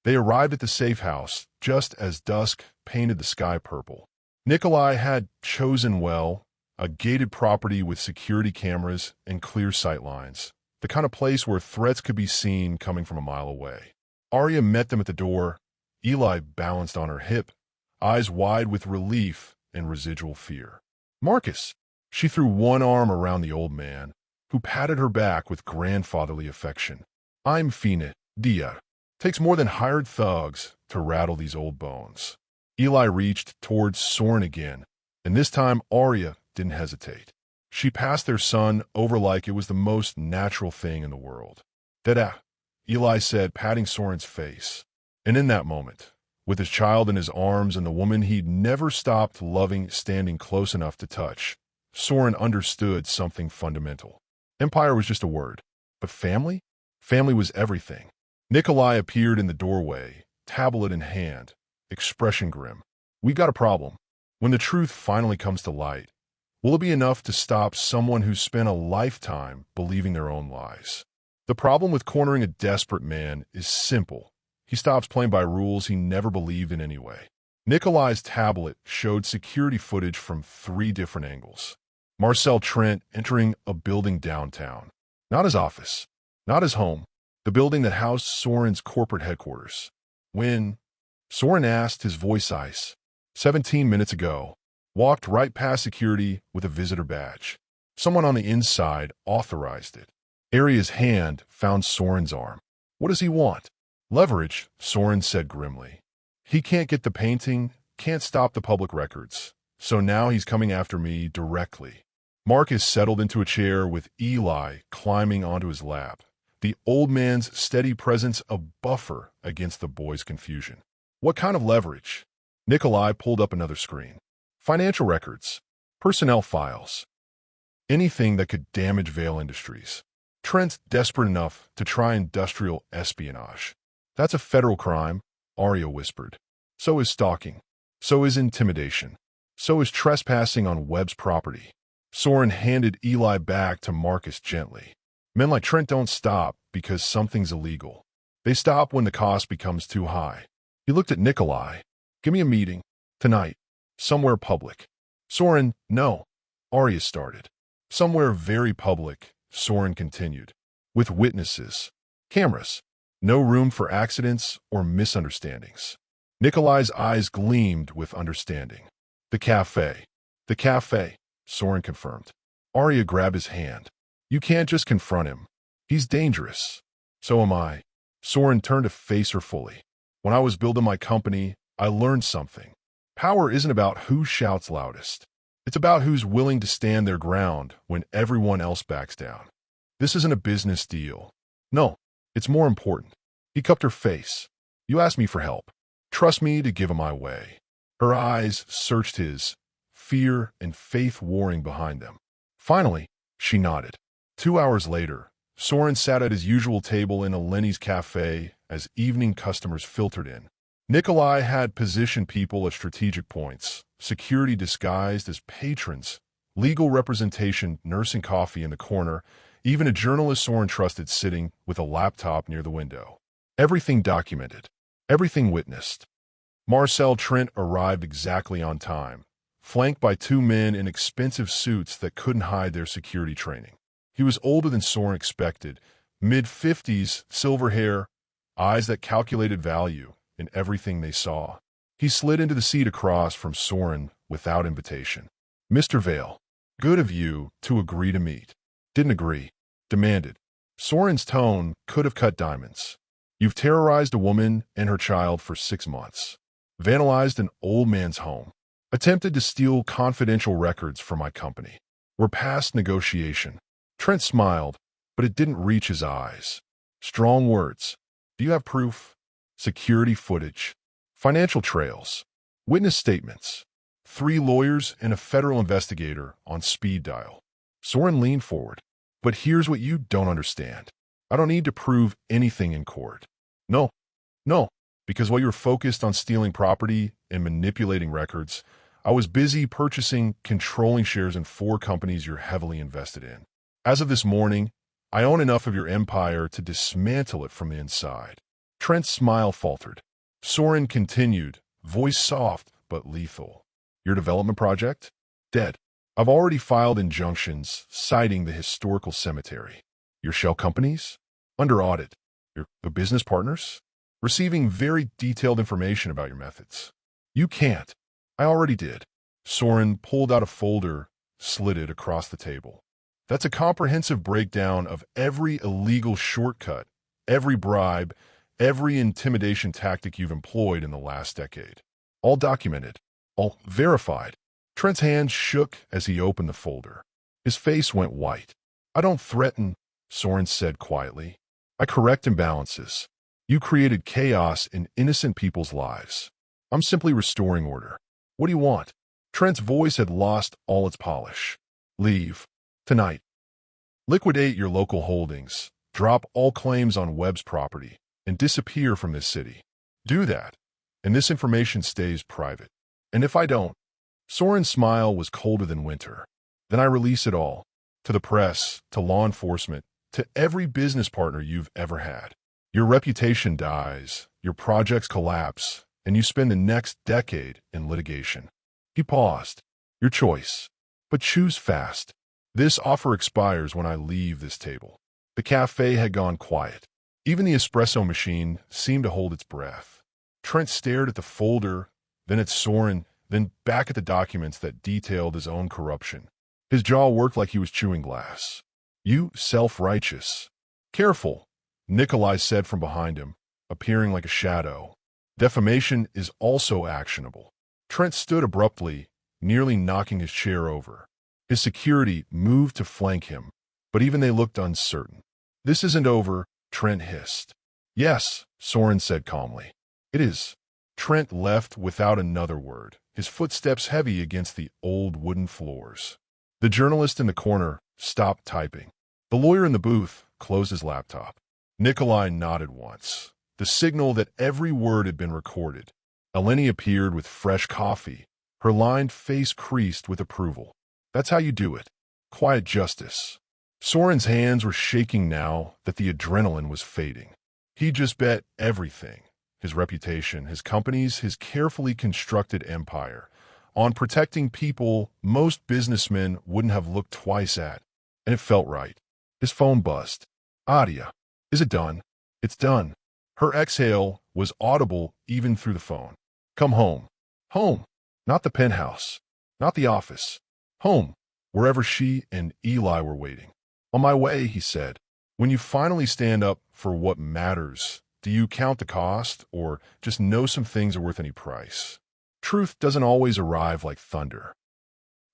They arrived at the safe house just as dusk painted the sky purple. Nikolai had chosen well, a gated property with security cameras and clear sight lines, the kind of place where threats could be seen coming from a mile away. Arya met them at the door, Eli balanced on her hip, eyes wide with relief and residual fear. "Marcus!" She threw one arm around the old man, who patted her back with grandfatherly affection. I'm Fina, Dia. Takes more than hired thugs to rattle these old bones. Eli reached towards Soren again, and this time Arya didn't hesitate. She passed their son over like it was the most natural thing in the world. Dada, Eli said, patting Soren's face. And in that moment, with his child in his arms and the woman he'd never stopped loving standing close enough to touch, Soren understood something fundamental. Empire was just a word, but family? Family was everything. Nikolai appeared in the doorway, tablet in hand, expression grim. We've got a problem. When the truth finally comes to light, will it be enough to stop someone who's spent a lifetime believing their own lies? The problem with cornering a desperate man is simple. He stops playing by rules he never believed in anyway. Nikolai's tablet showed security footage from 3 different angles. Marcel Trent entering a building downtown. Not his office, not his home, the building that housed Soren's corporate headquarters. When Soren asked, his voice ice, 17 minutes ago, walked right past security with a visitor badge. Someone on the inside authorized it. Arya's hand found Soren's arm. What does he want? Leverage, Soren said grimly. He can't get the painting, can't stop the public records, so now he's coming after me directly. Marcus settled into a chair with Eli climbing onto his lap, the old man's steady presence a buffer against the boy's confusion. What kind of leverage? Nikolai pulled up another screen. Financial records, personnel files, anything that could damage Vale Industries. Trent's desperate enough to try industrial espionage. That's a federal crime, Arya whispered. So is stalking. So is intimidation. So is trespassing on Webb's property. Soren handed Eli back to Marcus gently. Men like Trent don't stop because something's illegal. They stop when the cost becomes too high. He looked at Nikolai. Give me a meeting. Tonight. Somewhere public. Soren, no. Arya started. Somewhere very public, Soren continued. With witnesses. Cameras. No room for accidents or misunderstandings. Nikolai's eyes gleamed with understanding. The cafe. The cafe, Soren confirmed. Arya grabbed his hand. You can't just confront him. He's dangerous. So am I. Soren turned to face her fully. When I was building my company, I learned something. Power isn't about who shouts loudest. It's about who's willing to stand their ground when everyone else backs down. This isn't a business deal. No, it's more important. He cupped her face. You asked me for help. Trust me to give him my way. Her eyes searched his, fear and faith warring behind them. Finally, she nodded. 2 hours later, Soren sat at his usual table in a Lenny's cafe as evening customers filtered in. Nikolai had positioned people at strategic points, security disguised as patrons, legal representation nursing coffee in the corner, even a journalist Soren trusted sitting with a laptop near the window. Everything documented, everything witnessed. Marcel Trent arrived exactly on time, flanked by 2 men in expensive suits that couldn't hide their security training. He was older than Soren expected, mid-50s, silver hair, eyes that calculated value in everything they saw. He slid into the seat across from Soren without invitation. Mr. Vale, good of you to agree to meet. Didn't agree. Demanded. Soren's tone could have cut diamonds. You've terrorized a woman and her child for 6 months. Vandalized an old man's home. Attempted to steal confidential records from my company. We're past negotiation. Trent smiled, but it didn't reach his eyes. Strong words. Do you have proof? Security footage. Financial trails. Witness statements. 3 lawyers and a federal investigator on speed dial. Soren leaned forward. But here's what you don't understand. I don't need to prove anything in court. No. Because while you're focused on stealing property and manipulating records, I was busy purchasing, controlling shares in 4 companies you're heavily invested in. As of this morning, I own enough of your empire to dismantle it from the inside. Trent's smile faltered. Soren continued, voice soft but lethal. Your development project? Dead. I've already filed injunctions citing the historical cemetery. Your shell companies? Under audit. Your business partners? Receiving very detailed information about your methods. You can't. I already did. Soren pulled out a folder, slid it across the table. That's a comprehensive breakdown of every illegal shortcut, every bribe, every intimidation tactic you've employed in the last decade. All documented, all verified. Trent's hand shook as he opened the folder. His face went white. I don't threaten, Soren said quietly. I correct imbalances. You created chaos in innocent people's lives. I'm simply restoring order. What do you want? Trent's voice had lost all its polish. Leave. Tonight. Liquidate your local holdings, drop all claims on Webb's property, and disappear from this city. Do that, and this information stays private. And if I don't, Soren's smile was colder than winter. Then I release it all, to the press, to law enforcement, to every business partner you've ever had. Your reputation dies, your projects collapse, and you spend the next decade in litigation. He paused. Your choice. But choose fast. This offer expires when I leave this table. The cafe had gone quiet. Even the espresso machine seemed to hold its breath. Trent stared at the folder, then at Soren, then back at the documents that detailed his own corruption. His jaw worked like he was chewing glass. You self-righteous. Careful, Nikolai said from behind him, appearing like a shadow. Defamation is also actionable. Trent stood abruptly, nearly knocking his chair over. His security moved to flank him, but even they looked uncertain. This isn't over, Trent hissed. Yes, Soren said calmly. It is. Trent left without another word, his footsteps heavy against the old wooden floors. The journalist in the corner stopped typing. The lawyer in the booth closed his laptop. Nikolai nodded once, the signal that every word had been recorded. Eleni appeared with fresh coffee, her lined face creased with approval. That's how you do it. Quiet justice. Soren's hands were shaking now that the adrenaline was fading. He just bet everything, his reputation, his companies, his carefully constructed empire, on protecting people most businessmen wouldn't have looked twice at. And it felt right. His phone buzzed. Adia. Is it done? It's done. Her exhale was audible even through the phone. Come home. Home. Not the penthouse. Not the office. Home. Wherever she and Eli were waiting. On my way, he said. When you finally stand up for what matters, do you count the cost or just know some things are worth any price? Truth doesn't always arrive like thunder.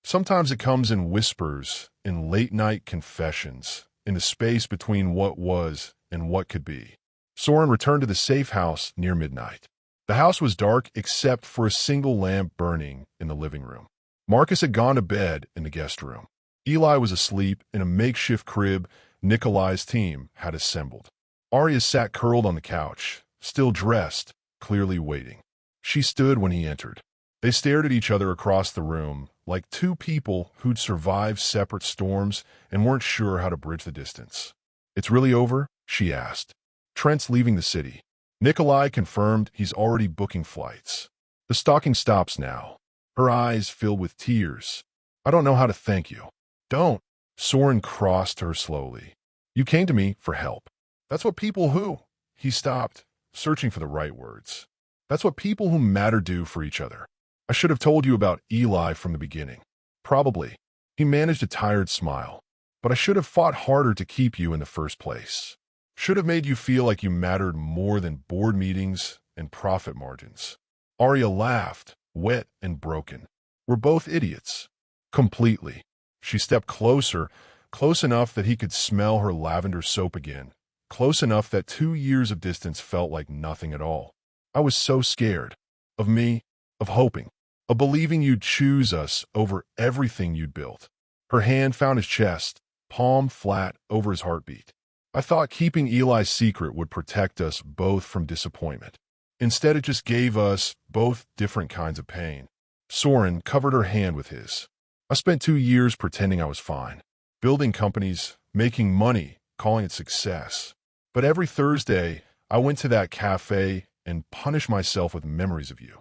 Sometimes it comes in whispers, in late-night confessions, in the space between what was and what could be. Soren returned to the safe house near midnight. The house was dark except for a single lamp burning in the living room. Marcus had gone to bed in the guest room. Eli was asleep in a makeshift crib Nikolai's team had assembled. Arya sat curled on the couch, still dressed, clearly waiting. She stood when he entered. They stared at each other across the room, like two people who'd survived separate storms and weren't sure how to bridge the distance. It's really over? She asked. Trent's leaving the city. Nikolai confirmed he's already booking flights. The stalking stops now. Her eyes filled with tears. I don't know how to thank you. Don't. Soren crossed to her slowly. You came to me for help. That's what people who... He stopped, searching for the right words. That's what people who matter do for each other. I should have told you about Eli from the beginning. Probably. He managed a tired smile. But I should have fought harder to keep you in the first place. Should have made you feel like you mattered more than board meetings and profit margins. Arya laughed, wet and broken. We're both idiots. Completely. She stepped closer, close enough that he could smell her lavender soap again, close enough that 2 years of distance felt like nothing at all. I was so scared. Of me, of hoping, of believing you'd choose us over everything you'd built. Her hand found his chest, palm flat over his heartbeat. I thought keeping Eli's secret would protect us both from disappointment. Instead, it just gave us both different kinds of pain. Soren covered her hand with his. I spent 2 years pretending I was fine, building companies, making money, calling it success. But every Thursday, I went to that cafe and punished myself with memories of you.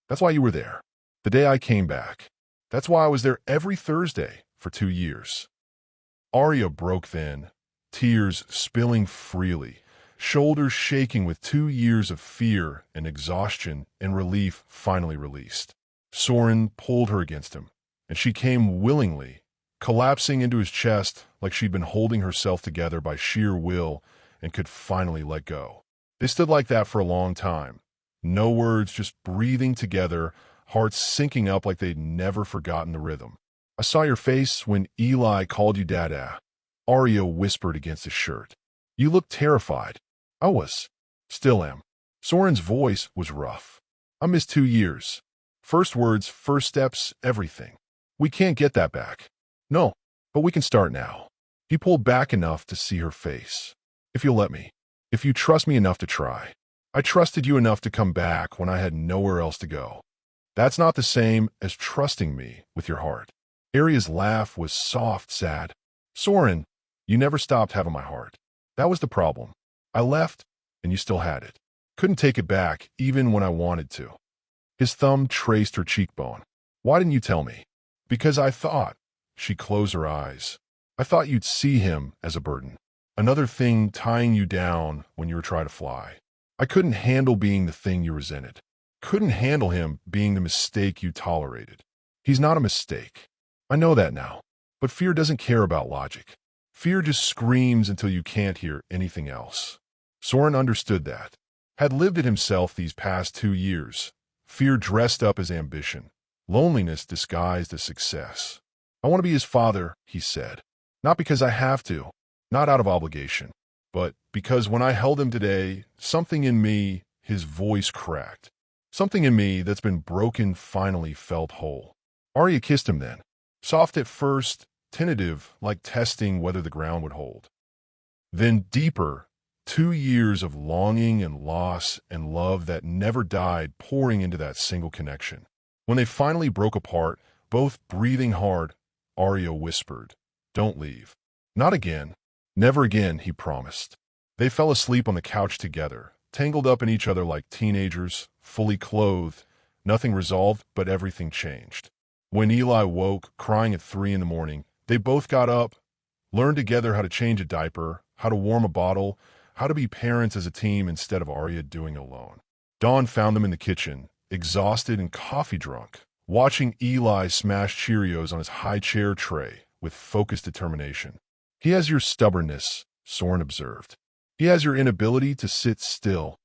That's why you were there. The day I came back. That's why I was there every Thursday for 2 years. Arya broke then, tears spilling freely, shoulders shaking with 2 years of fear and exhaustion and relief finally released. Soren pulled her against him, and she came willingly, collapsing into his chest like she'd been holding herself together by sheer will and could finally let go. They stood like that for a long time. No words, just breathing together, hearts syncing up like they'd never forgotten the rhythm. "I saw your face when Eli called you Dada," Arya whispered against his shirt. "You looked terrified." "I was. Still am." Soren's voice was rough. "I missed 2 years. First words, first steps, everything. We can't get that back." "No, but we can start now." He pulled back enough to see her face. "If you'll let me. If you trust me enough to try. I trusted you enough to come back when I had nowhere else to go. That's not the same as trusting me with your heart." Arya's laugh was soft, sad. "Soren, you never stopped having my heart. That was the problem. I left, and you still had it. Couldn't take it back, even when I wanted to." His thumb traced her cheekbone. "Why didn't you tell me?" "Because I thought." She closed her eyes. "I thought you'd see him as a burden. Another thing tying you down when you were trying to fly. I couldn't handle being the thing you resented. Couldn't handle him being the mistake you tolerated. He's not a mistake. I know that now. But fear doesn't care about logic. Fear just screams until you can't hear anything else." Soren understood that. Had lived it himself these past 2 years. Fear dressed up as ambition. Loneliness disguised as success. "I want to be his father," he said. "Not because I have to. Not out of obligation. But because when I held him today, something in me," his voice cracked. "Something in me that's been broken finally felt whole." Arya kissed him then. Soft at first, tentative, like testing whether the ground would hold. Then deeper, 2 years of longing and loss and love that never died pouring into that single connection. When they finally broke apart, both breathing hard, Arya whispered, "Don't leave." "Not again. Never again," he promised. They fell asleep on the couch together, tangled up in each other like teenagers, fully clothed, nothing resolved, but everything changed. When Eli woke, crying at 3 in the morning, they both got up, learned together how to change a diaper, how to warm a bottle, how to be parents as a team instead of Arya doing it alone. Dawn found them in the kitchen, exhausted and coffee drunk, watching Eli smash Cheerios on his high chair tray with focused determination. "He has your stubbornness," Soren observed. "He has your inability to sit still,"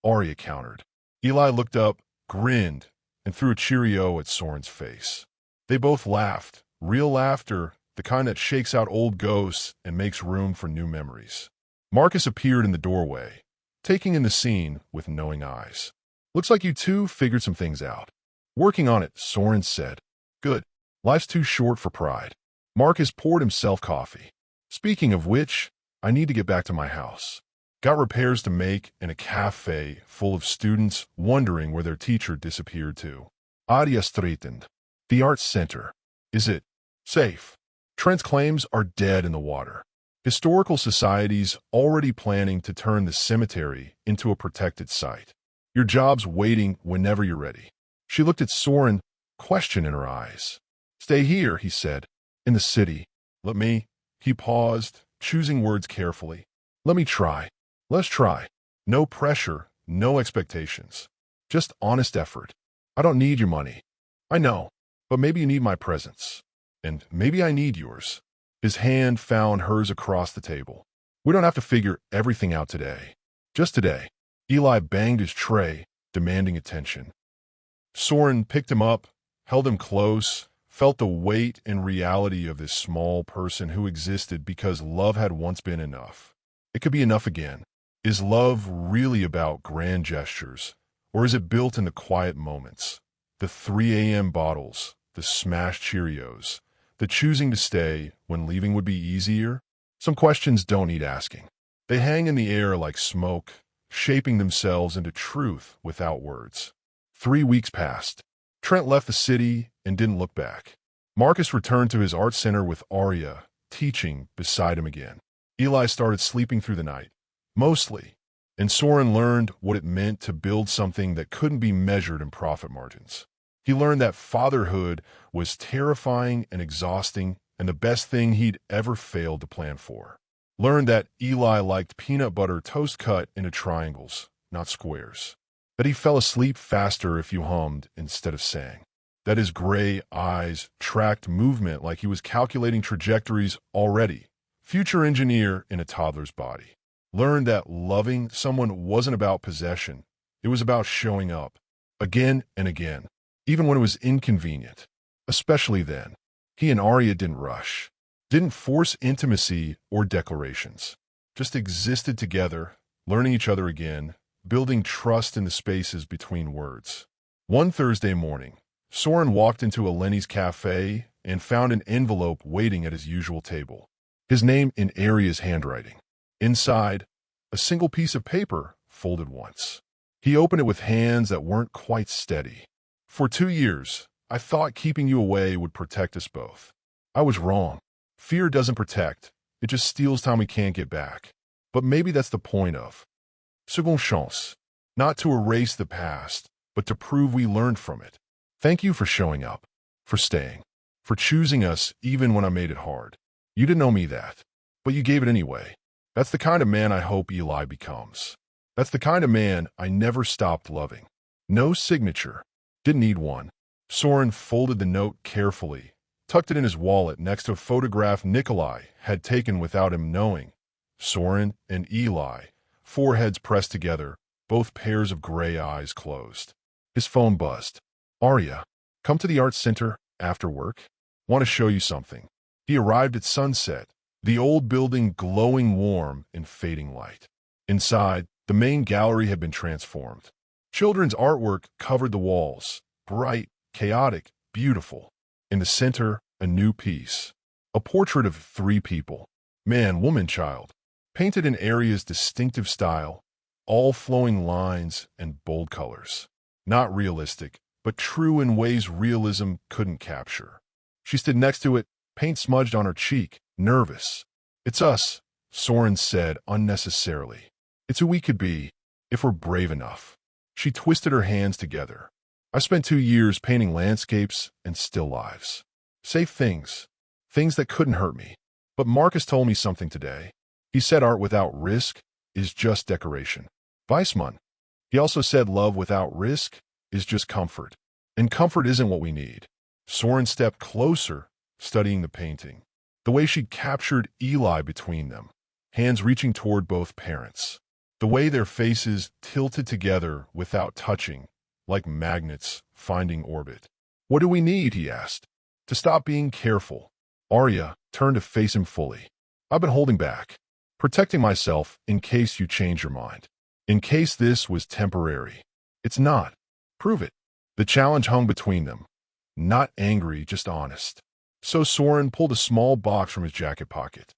Arya countered. Eli looked up, grinned, and threw a Cheerio at Soren's face. They both laughed, real laughter, the kind that shakes out old ghosts and makes room for new memories. Marcus appeared in the doorway, taking in the scene with knowing eyes. "Looks like you two figured some things out." "Working on it," Soren said. "Good. Life's too short for pride." Marcus poured himself coffee. "Speaking of which, I need to get back to my house. Got repairs to make and a cafe full of students wondering where their teacher disappeared to." Arya straightened. "The Arts Center. Is it safe?" "Trent's claims are dead in the water. Historical Society's already planning to turn the cemetery into a protected site. Your job's waiting whenever you're ready." She looked at Soren, question in her eyes. "Stay here," he said. "In the city. Let me." He paused, choosing words carefully. "Let me try. Let's try. No pressure, no expectations. Just honest effort. I don't need your money. I know. But maybe you need my presence. And maybe I need yours." His hand found hers across the table. "We don't have to figure everything out today. Just today." Eli banged his tray, demanding attention. Soren picked him up, held him close, felt the weight and reality of this small person who existed because love had once been enough. It could be enough again. Is love really about grand gestures, or is it built in the quiet moments? The 3 a.m. bottles, the smashed Cheerios, the choosing to stay when leaving would be easier? Some questions don't need asking. They hang in the air like smoke, shaping themselves into truth without words. 3 weeks passed. Trent left the city and didn't look back. Marcus returned to his art center with Arya, teaching beside him again. Eli started sleeping through the night, mostly, and Soren learned what it meant to build something that couldn't be measured in profit margins. He learned that fatherhood was terrifying and exhausting and the best thing he'd ever failed to plan for. Learned that Eli liked peanut butter toast cut into triangles, not squares. That he fell asleep faster if you hummed instead of sang. that his gray eyes tracked movement like he was calculating trajectories already. Future engineer in a toddler's body. Learned that loving someone wasn't about possession. It was about showing up. Again and again. Even when it was inconvenient. Especially then. He and Arya didn't rush. Didn't force intimacy or declarations. Just existed together, learning each other again, building trust in the spaces between words. One Thursday morning, Soren walked into a Lenny's cafe and found an envelope waiting at his usual table. His name in Arya's handwriting. Inside, a single piece of paper folded once. He opened it with hands that weren't quite steady. For 2 years, I thought keeping you away would protect us both. I was wrong. Fear doesn't protect. It just steals time we can't get back. But maybe that's the point of seconde chance. Not to erase the past, but to prove we learned from it. Thank you for showing up, for staying, for choosing us even when I made it hard. You didn't know me that, but you gave it anyway. That's the kind of man I hope Eli becomes. That's the kind of man I never stopped loving. No signature. Didn't need one. Soren folded the note carefully, tucked it in his wallet next to a photograph Nikolai had taken without him knowing. Soren and Eli, foreheads pressed together, both pairs of gray eyes closed. His phone buzzed. Arya, come to the art center after work. Want to show you something. He arrived at sunset, the old building glowing warm in fading light. Inside, the main gallery had been transformed. Children's artwork covered the walls, bright, chaotic, beautiful. In the center, a new piece. A portrait of 3 people, man, woman, child, painted in Arya's distinctive style, all flowing lines and bold colors. Not realistic, but true in ways realism couldn't capture. She stood next to it, paint smudged on her cheek, nervous. It's us, Soren said unnecessarily. It's who we could be, if we're brave enough. She twisted her hands together. I spent 2 years painting landscapes and still lives. Safe things. Things that couldn't hurt me. But Marcus told me something today. He said art without risk is just decoration. Weissmann. He also said love without risk is just comfort. And comfort isn't what we need. Soren stepped closer, studying the painting. The way she captured Eli between them, hands reaching toward both parents. The way their faces tilted together without touching, like magnets finding orbit. What do we need, he asked. To stop being careful. Arya turned to face him fully. I've been holding back, protecting myself in case you change your mind. In case this was temporary. It's not. Prove it. The challenge hung between them. Not angry, just honest. So Soren pulled a small box from his jacket pocket.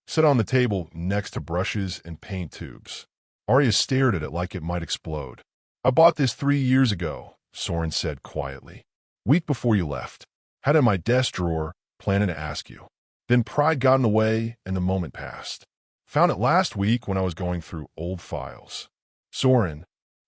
Set on the table next to brushes and paint tubes. Arya stared at it like it might explode. I bought this 3 years ago, Soren said quietly. Week before you left. Had it in my desk drawer, planning to ask you. Then pride got in the way and the moment passed. Found it last week when I was going through old files. Soren,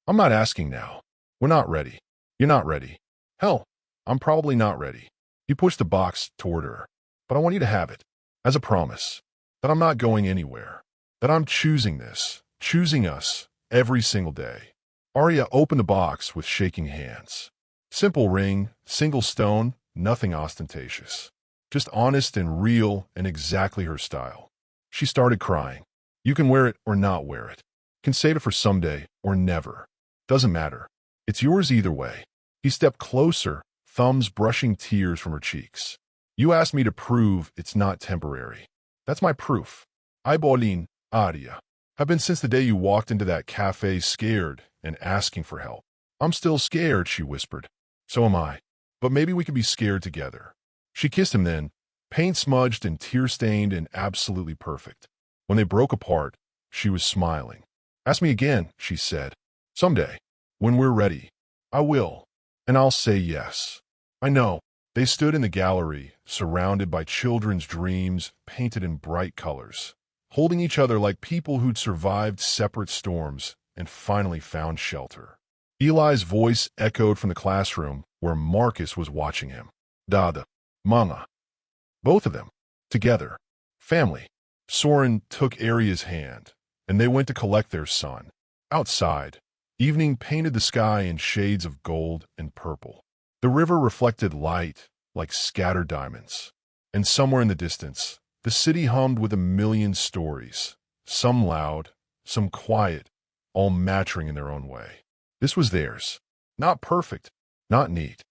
I'm not asking now. We're not ready. You're not ready. Hell, I'm probably not ready. He pushed the box toward her. But I want you to have it. As a promise. That I'm not going anywhere. That I'm choosing this. Choosing us. Every single day. Arya opened the box with shaking hands. Simple ring, single stone, nothing ostentatious. Just honest and real and exactly her style. She started crying. You can wear it or not wear it. Can save it for someday or never. Doesn't matter. It's yours either way. He stepped closer, thumbs brushing tears from her cheeks. You asked me to prove it's not temporary. That's my proof. I, Bolin, Arya, have been since the day you walked into that cafe scared and asking for help. I'm still scared, she whispered. So am I. But maybe we could be scared together. She kissed him then, paint smudged and tear-stained and absolutely perfect. When they broke apart, she was smiling. Ask me again, she said. Someday. When we're ready. I will. And I'll say yes. I know. They stood in the gallery, surrounded by children's dreams painted in bright colors, holding each other like people who'd survived separate storms and finally found shelter. Eli's voice echoed from the classroom where Marcus was watching him. Dada. Mama. Both of them. Together. Family. Soren took Arya's hand, and they went to collect their son. Outside, evening painted the sky in shades of gold and purple. The river reflected light like scattered diamonds. And somewhere in the distance, the city hummed with a million stories, some loud, some quiet, all maturing in their own way. This was theirs. Not perfect, not neat,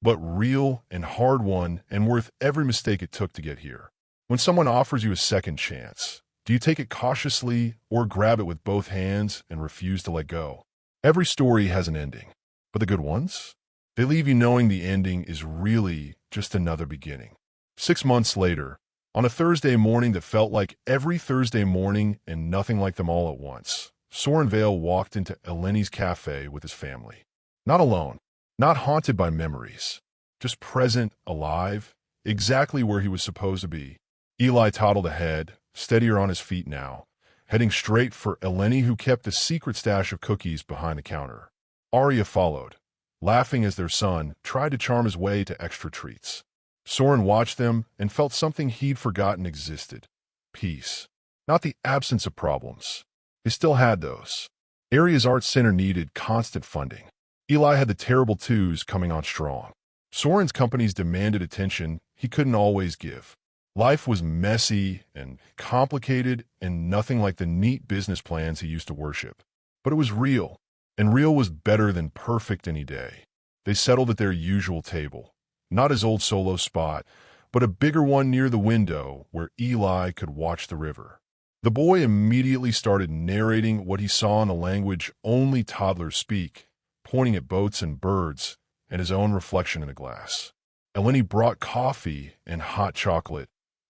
but real and hard-won and worth every mistake it took to get here. When someone offers you a second chance, do you take it cautiously or grab it with both hands and refuse to let go? Every story has an ending, but the good ones? They leave you knowing the ending is really just another beginning. 6 months later, on a Thursday morning that felt like every Thursday morning and nothing like them all at once, Soren Vale walked into Eleni's cafe with his family. Not alone, not haunted by memories, just present, alive, exactly where he was supposed to be. Eli toddled ahead, steadier on his feet now, heading straight for Eleni, who kept a secret stash of cookies behind the counter. Arya followed, laughing as their son tried to charm his way to extra treats. Soren watched them and felt something he'd forgotten existed. Peace. Not the absence of problems. They still had those. Arya's art center needed constant funding. Eli had the terrible twos coming on strong. Soren's companies demanded attention he couldn't always give. Life was messy and complicated and nothing like the neat business plans he used to worship. But it was real, and real was better than perfect any day. They settled at their usual table. Not his old solo spot, but a bigger one near the window where Eli could watch the river. The boy immediately started narrating what he saw in a language only toddlers speak, pointing at boats and birds and his own reflection in a glass. Eleni brought coffee and hot chocolate,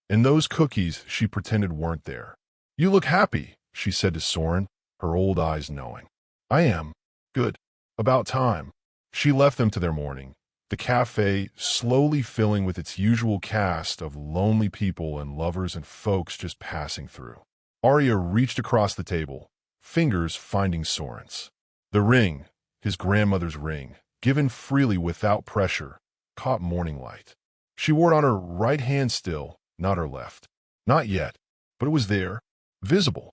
and those cookies she pretended weren't there. "You look happy," she said to Soren, her old eyes knowing. "I am. Good. About time." She left them to their morning, the cafe slowly filling with its usual cast of lonely people and lovers and folks just passing through. Arya reached across the table, fingers finding Soren's. The ring, his grandmother's ring, given freely without pressure, caught morning light. She wore it on her right hand still, not her left. Not yet, but it was there, visible.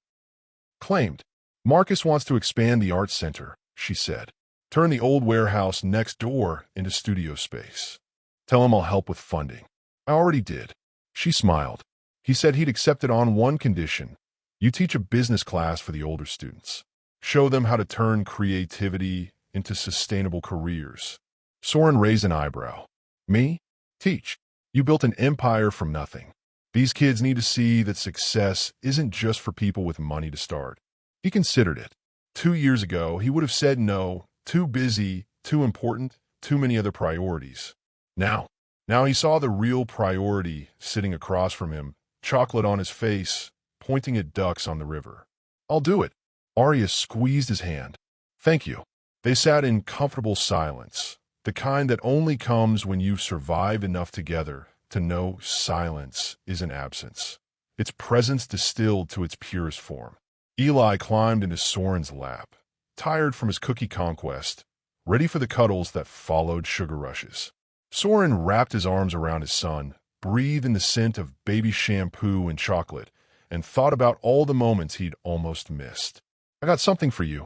Claimed. "Marcus wants to expand the art center," she said. "Turn the old warehouse next door into studio space. Tell him I'll help with funding." "I already did." She smiled. "He said he'd accept it on one condition. You teach a business class for the older students. Show them how to turn creativity into sustainable careers." Soren raised an eyebrow. "Me? Teach? You built an empire from nothing. These kids need to see that success isn't just for people with money to start." He considered it. 2 years ago, he would have said no, too busy, too important, too many other priorities. Now he saw the real priority sitting across from him, chocolate on his face, pointing at ducks on the river. "I'll do it." Arya squeezed his hand. "Thank you." They sat in comfortable silence, the kind that only comes when you've survived enough together to know silence isn't absence. It's presence distilled to its purest form. Eli climbed into Soren's lap, tired from his cookie conquest, ready for the cuddles that followed sugar rushes. Soren wrapped his arms around his son, breathed in the scent of baby shampoo and chocolate, and thought about all the moments he'd almost missed. "I got something for you,"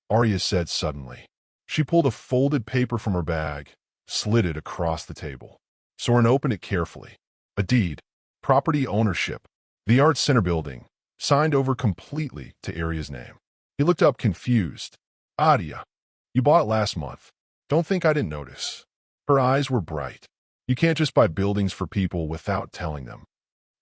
Arya said suddenly. She pulled a folded paper from her bag, slid it across the table. Soren opened it carefully. A deed. Property ownership. The Arts Center building. Signed over completely to Arya's name. He looked up confused. "Arya, you bought it last month. Don't think I didn't notice." Her eyes were bright. "You can't just buy buildings for people without telling them.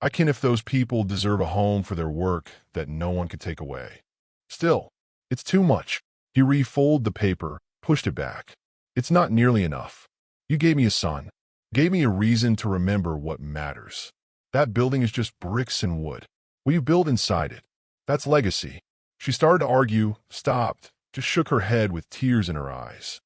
I can if those people deserve a home for their work that no one could take away. Still, it's too much." He refolded the paper, pushed it back. "It's not nearly enough. You gave me a son. Gave me a reason to remember what matters. That building is just bricks and wood. What you build inside it, that's legacy." She started to argue, stopped, just shook her head with tears in her eyes.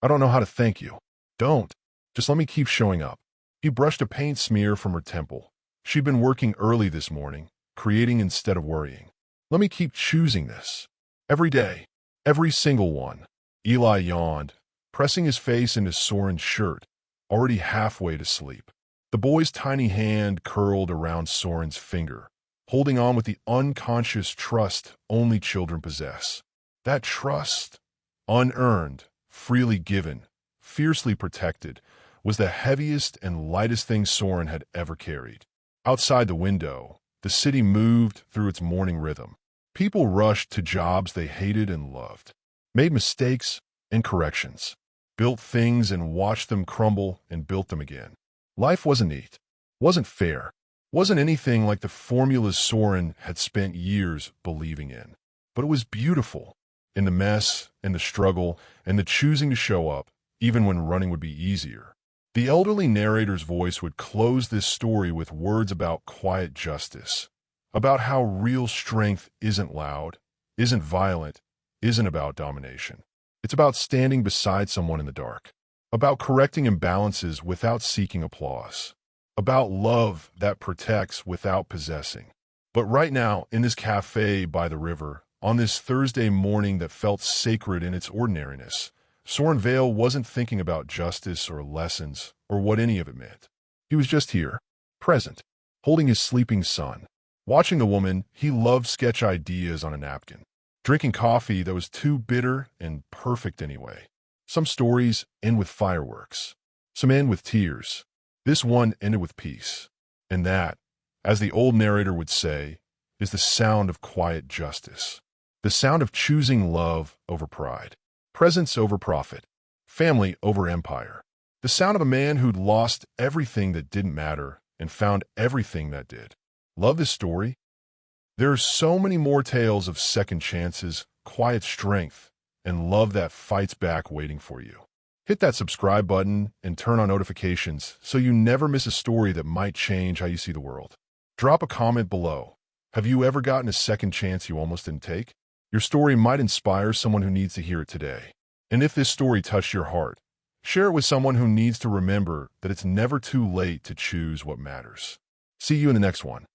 "I don't know how to thank you." "Don't. Just let me keep showing up." He brushed a paint smear from her temple. She'd been working early this morning, creating instead of worrying. "Let me keep choosing this. Every day. Every single one." Eli yawned, pressing his face into Soren's shirt, already halfway to sleep. The boy's tiny hand curled around Soren's finger, holding on with the unconscious trust only children possess. That trust, unearned, freely given, fiercely protected, was the heaviest and lightest thing Soren had ever carried. Outside the window, the city moved through its morning rhythm. People rushed to jobs they hated and loved, made mistakes and corrections, built things and watched them crumble and built them again. Life wasn't neat, wasn't fair, wasn't anything like the formulas Soren had spent years believing in. But it was beautiful, in the mess and the struggle and the choosing to show up, even when running would be easier. The elderly narrator's voice would close this story with words about quiet justice, about how real strength isn't loud, isn't violent, isn't about domination. It's about standing beside someone in the dark, about correcting imbalances without seeking applause, about love that protects without possessing. But right now, in this cafe by the river, on this Thursday morning that felt sacred in its ordinariness, Soren Vale wasn't thinking about justice or lessons or what any of it meant. He was just here, present, holding his sleeping son, watching the woman he loved sketch ideas on a napkin, drinking coffee that was too bitter and perfect anyway. Some stories end with fireworks, some end with tears. This one ended with peace. And that, as the old narrator would say, is the sound of quiet justice, the sound of choosing love over pride, presence over profit, family over empire, the sound of a man who'd lost everything that didn't matter and found everything that did. Love this story? There are so many more tales of second chances, quiet strength, and love that fights back waiting for you. Hit that subscribe button and turn on notifications so you never miss a story that might change how you see the world. Drop a comment below. Have you ever gotten a second chance you almost didn't take? Your story might inspire someone who needs to hear it today. And if this story touched your heart, share it with someone who needs to remember that it's never too late to choose what matters. See you in the next one.